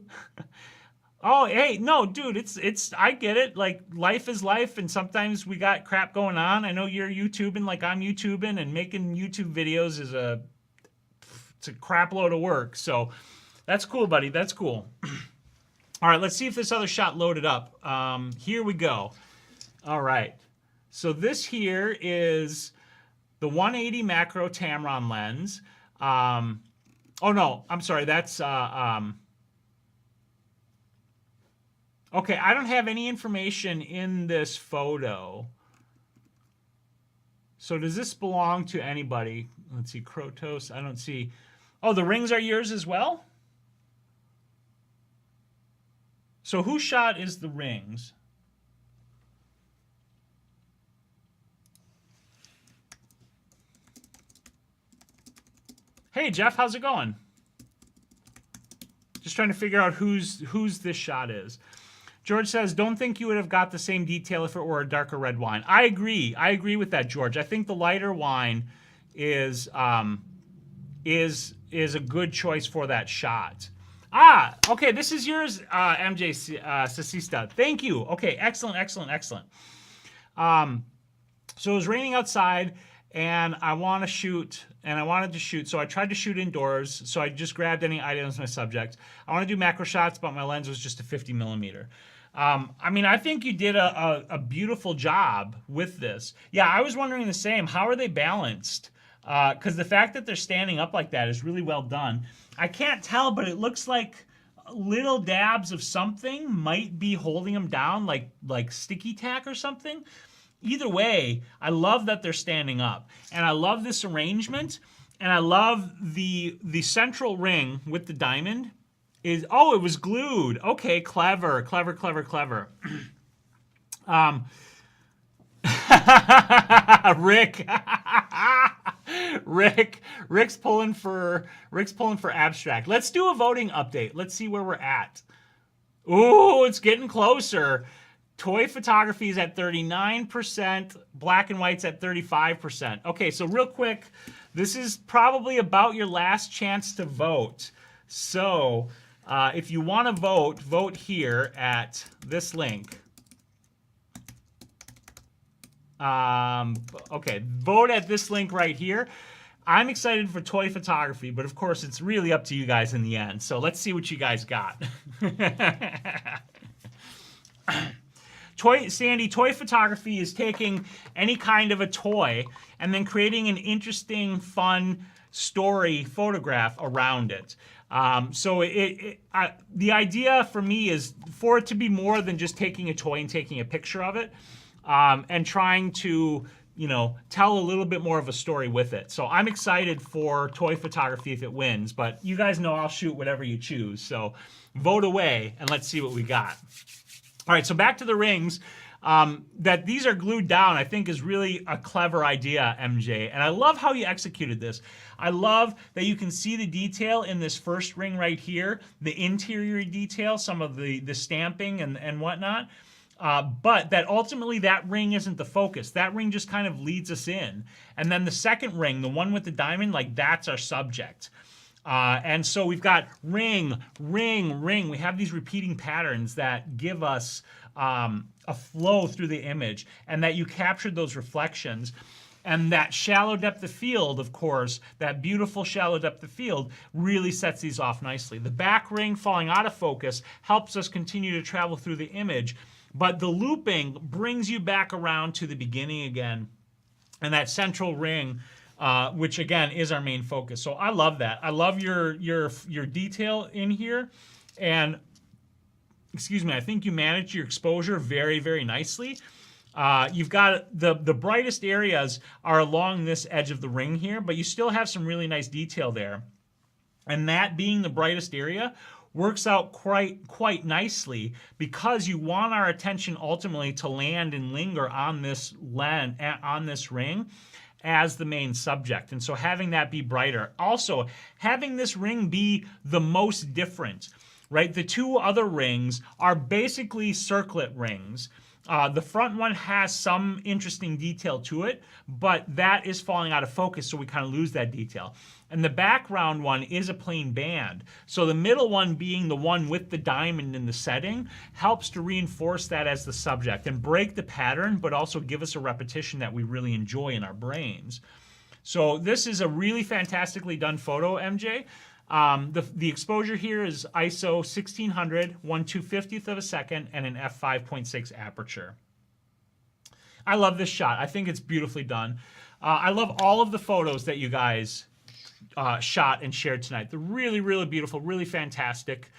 Oh, hey, no, dude, it's I get it. Like life is life, and sometimes we got crap going on. I know you're YouTubing like I'm YouTubing, and making YouTube videos is it's a crap load of work. So that's cool, buddy. That's cool. All right, let's see if this other shot loaded up. Here we go. All right. So this here is the 180 macro Tamron lens. Oh, no. I'm sorry. That's... okay, I don't have any information in this photo. So does this belong to anybody? Let's see. Krotos. I don't see... Oh, the rings are yours as well? So whose shot is the rings? Hey Jeff, how's it going? Just trying to figure out whose this shot is. George says, don't think you would have got the same detail if it were a darker red wine. I agree. I agree with that, George. I think the lighter wine is a good choice for that shot. Ah, okay, this is yours, MJ Sasista. Thank you. Okay, excellent, excellent, excellent. So it was raining outside, and I wanted to shoot, so I tried to shoot indoors, so I just grabbed any items my subject. I want to do macro shots, but my lens was just a 50 millimeter. I mean, I think you did a beautiful job with this. Yeah, I was wondering the same. How are they balanced? Because the fact that they're standing up like that is really well done. I can't tell, but it looks like little dabs of something might be holding them down, like sticky tack or something. Either way, I love that they're standing up, and I love this arrangement, and I love the central ring with the diamond is, oh, it was glued. Okay, clever, clever, clever, clever. Rick's pulling for abstract. Let's do a voting update. Let's see where we're at. Ooh, it's getting closer. Toy photography is at 39%. Black and white's at 35%. Okay, so real quick, this is probably about your last chance to vote. So if you want to vote here at this link. Okay, vote at this link right here. I'm excited for toy photography, but of course it's really up to you guys in the end. So let's see what you guys got. Sandy, toy photography is taking any kind of a toy and then creating an interesting, fun story photograph around it. So the idea for me is for it to be more than just taking a toy and taking a picture of it, and trying to, you know, tell a little bit more of a story with it. So I'm excited for toy photography if it wins, but you guys know I'll shoot whatever you choose. So vote away and let's see what we got. All right, so back to the rings. That these are glued down, I think, is really a clever idea, MJ. And I love how you executed this. I love that you can see the detail in this first ring right here, the interior detail, some of the stamping and whatnot. But that ultimately that ring isn't the focus. That ring just kind of leads us in. And then the second ring, the one with the diamond, like that's our subject. And so we've got ring, ring, ring. We have these repeating patterns that give us a flow through the image, and that you captured those reflections. And that shallow depth of field, of course, that beautiful shallow depth of field really sets these off nicely. The back ring falling out of focus helps us continue to travel through the image, but the looping brings you back around to the beginning again. And that central ring, which again is our main focus. So I love that. I love your detail in here. And excuse me, I think you managed your exposure very, very nicely. You've got the brightest areas are along this edge of the ring here, but you still have some really nice detail there. And that being the brightest area works out quite nicely, because you want our attention ultimately to land and linger on this ring as the main subject. And so having that be brighter. Also, having this ring be the most different. Right, the two other rings are basically circlet rings. The front one has some interesting detail to it, but that is falling out of focus, so we kind of lose that detail. And the background one is a plain band. So the middle one, being the one with the diamond in the setting, helps to reinforce that as the subject and break the pattern, but also give us a repetition that we really enjoy in our brains. So this is a really fantastically done photo, MJ. The exposure here is ISO 1600, 1/250th of a second, and an f5.6 aperture. I love this shot. I think it's beautifully done. I love all of the photos that you guys shot and shared tonight. They're really, really beautiful, really fantastic.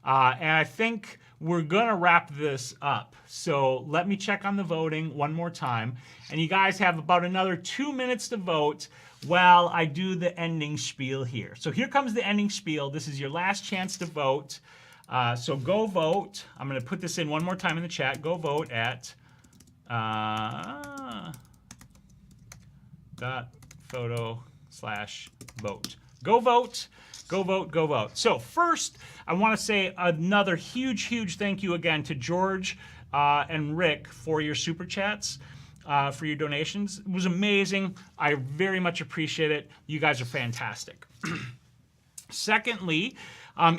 And I think we're going to wrap this up. So let me check on the voting one more time. And you guys have about another 2 minutes to vote while I do the ending spiel here. So here comes the ending spiel. This is your last chance to vote. So go vote. I'm going to put this in one more time in the chat. Go vote at .photo/vote. Go vote. Go vote, go vote. So first, I want to say another huge, huge thank you again to George and Rick for your super chats, for your donations. It was amazing. I very much appreciate it. You guys are fantastic. Secondly,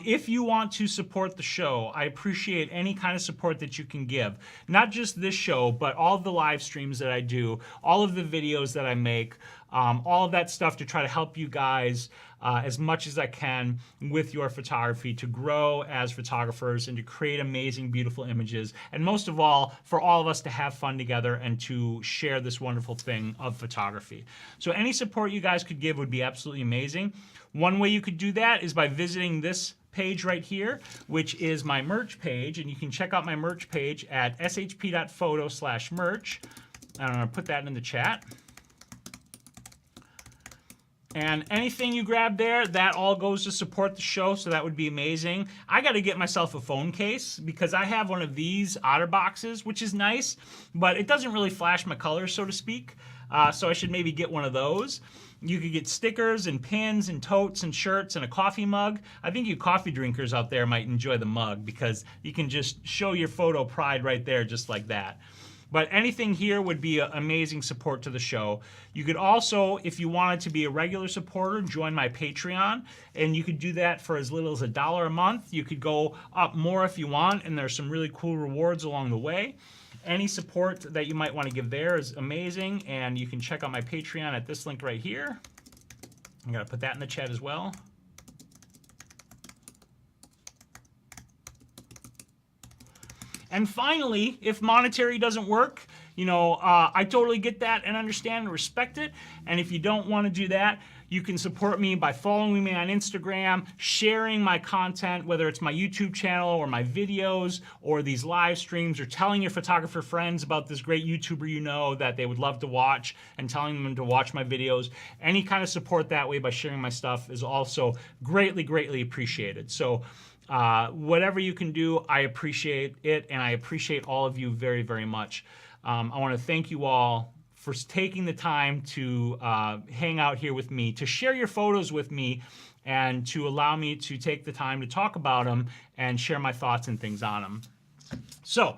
if you want to support the show, I appreciate any kind of support that you can give. Not just this show, but all of the live streams that I do, all of the videos that I make, all of that stuff to try to help you guys as much as I can with your photography, to grow as photographers and to create amazing, beautiful images. And most of all, for all of us to have fun together and to share this wonderful thing of photography. So any support you guys could give would be absolutely amazing. One way you could do that is by visiting this page right here, which is my merch page. And you can check out my merch page at shp.photo/merch. I'm going to put that in the chat. And anything you grab there, that all goes to support the show, so that would be amazing. I got to get myself a phone case because I have one of these OtterBoxes, which is nice, but it doesn't really flash my colors, so to speak. So I should maybe get one of those. You could get stickers and pins and totes and shirts and a coffee mug. I think you coffee drinkers out there might enjoy the mug because you can just show your photo pride right there just like that. But anything here would be an amazing support to the show. You could also, if you wanted to be a regular supporter, join my Patreon. And you could do that for as little as $1 a month. You could go up more if you want, and there's some really cool rewards along the way. Any support that you might want to give there is amazing. And you can check out my Patreon at this link right here. I'm going to put that in the chat as well. And finally, if monetary doesn't work, you know, I totally get that and understand and respect it. And if you don't want to do that, you can support me by following me on Instagram, sharing my content, whether it's my YouTube channel or my videos or these live streams, or telling your photographer friends about this great YouTuber you know that they would love to watch and telling them to watch my videos. Any kind of support that way by sharing my stuff is also greatly, greatly appreciated. So whatever you can do, I appreciate it, and I appreciate all of you very, very much. I want to thank you all for taking the time to hang out here with me, to share your photos with me, and to allow me to take the time to talk about them and share my thoughts and things on them. So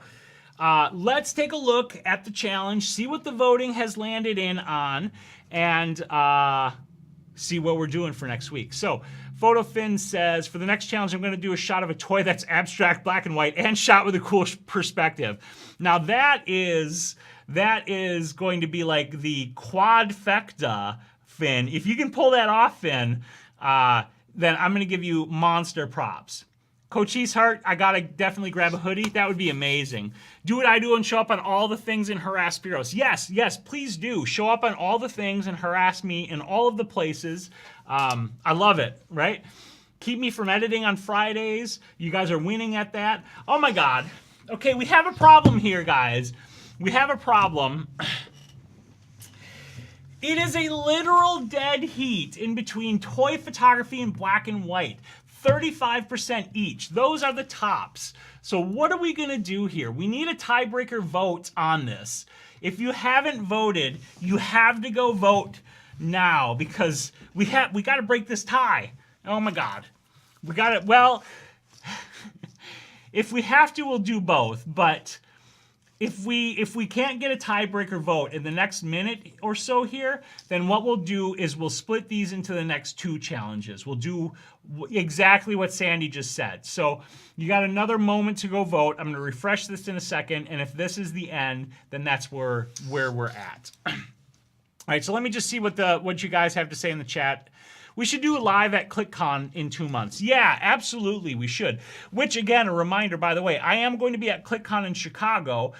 let's take a look at the challenge, see what the voting has landed in on, and see what we're doing for next week. So PhotoFin says, for the next challenge, I'm going to do a shot of a toy that's abstract, black and white, and shot with a cool perspective. Now that is going to be like the quadfecta, Finn. If you can pull that off, Finn, then I'm going to give you monster props. Coach Easthart, I got to definitely grab a hoodie. That would be amazing. Do what I do and show up on all the things and harass Spiros. Yes, yes, please do. Show up on all the things and harass me in all of the places. I love it, right? Keep me from editing on Fridays. You guys are winning at that. Oh my God. Okay, we have a problem here, guys. We have a problem. It is a literal dead heat in between toy photography and black and white. 35% each. Those are the tops. So what are we going to do here? We need a tiebreaker vote on this. If you haven't voted, you have to go vote now, because we got to break this tie. Oh my God. We got it. Well, if we have to, we'll do both, but if we can't get a tiebreaker vote in the next minute or so here, then what we'll do is we'll split these into the next two challenges. We'll do exactly what Sandy just said. So you got another moment to go vote. I'm going to refresh this in a second, and if this is the end, then that's where we're at. All right, so let me just see what you guys have to say in the chat. We should do a live at ClickCon in 2 months. Yeah, absolutely, we should. Which, again, a reminder, by the way, I am going to be at ClickCon in Chicago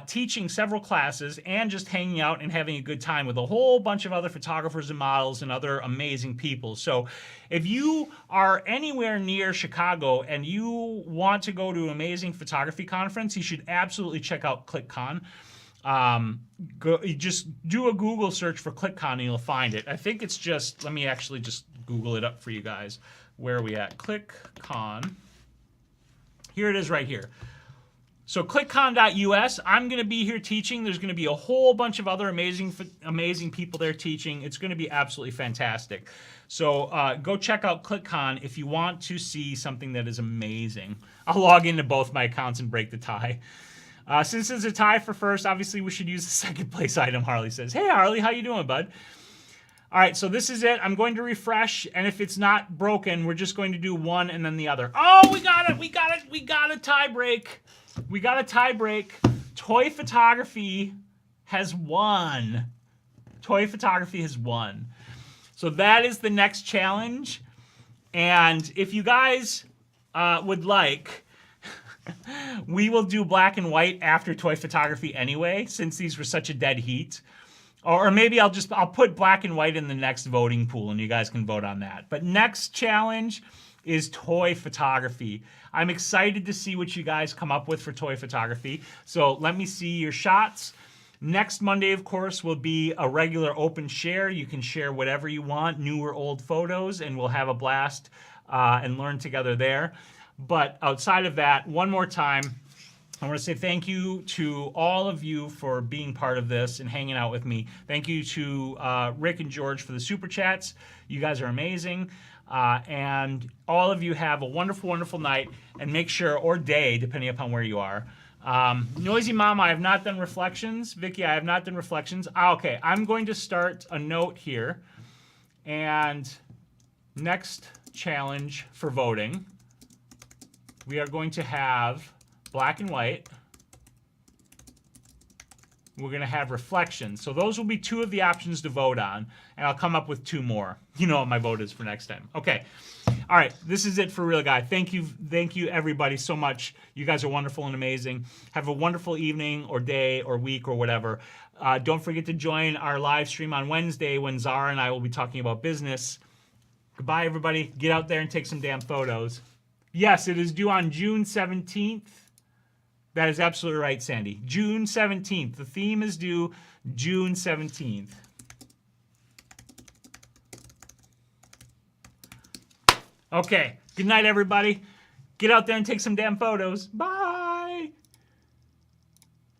teaching several classes and just hanging out and having a good time with a whole bunch of other photographers and models and other amazing people. So if you are anywhere near Chicago and you want to go to an amazing photography conference, you should absolutely check out ClickCon. Just do a Google search for ClickCon and you'll find it. I think it's just, let me actually just Google it up for you guys. Where are we at? ClickCon. Here it is right here. So clickcon.us, I'm going to be here teaching. There's going to be a whole bunch of other amazing people there teaching. It's going to be absolutely fantastic. So go check out ClickCon if you want to see something that is amazing. I'll log into both my accounts and break the tie. Since it's a tie for first, obviously we should use the second place item, Harley says. Hey, Harley, how you doing, bud? All right, so this is it. I'm going to refresh, and if it's not broken, we're just going to do one and then the other. Oh, we got it. We got a tie break. We got a tie break. Toy photography has won. Toy photography has won. So that is the next challenge. And if you guys would like, we will do black and white after toy photography anyway, since these were such a dead heat. Or maybe I'll put black and white in the next voting pool and you guys can vote on that. But next challenge is toy photography. I'm excited to see what you guys come up with for toy photography. So let me see your shots. Next Monday, of course, will be a regular open share. You can share whatever you want, new or old photos, and we'll have a blast and learn together there. But outside of that, one more time, I want to say thank you to all of you for being part of this and hanging out with me. Thank you to Rick and George for the super chats. You guys are amazing. And all of you have a wonderful, wonderful night, and make sure, or day, depending upon where you are. Noisy Mama, I have not done reflections. Vicky, I have not done reflections. Okay, I'm going to start a note here. And next challenge for voting, we are going to have black and white. We're going to have reflections. So those will be two of the options to vote on, and I'll come up with two more. You know what my vote is for next time. Okay. All right, this is it for Real Guy. Thank you everybody so much. You guys are wonderful and amazing. Have a wonderful evening or day or week or whatever. Don't forget to join our live stream on Wednesday when Zara and I will be talking about business. Goodbye, everybody. Get out there and take some damn photos. Yes, it is due on June 17th. That is absolutely right, Sandy. June 17th. The theme is due June 17th. Okay. Good night, everybody. Get out there and take some damn photos. Bye.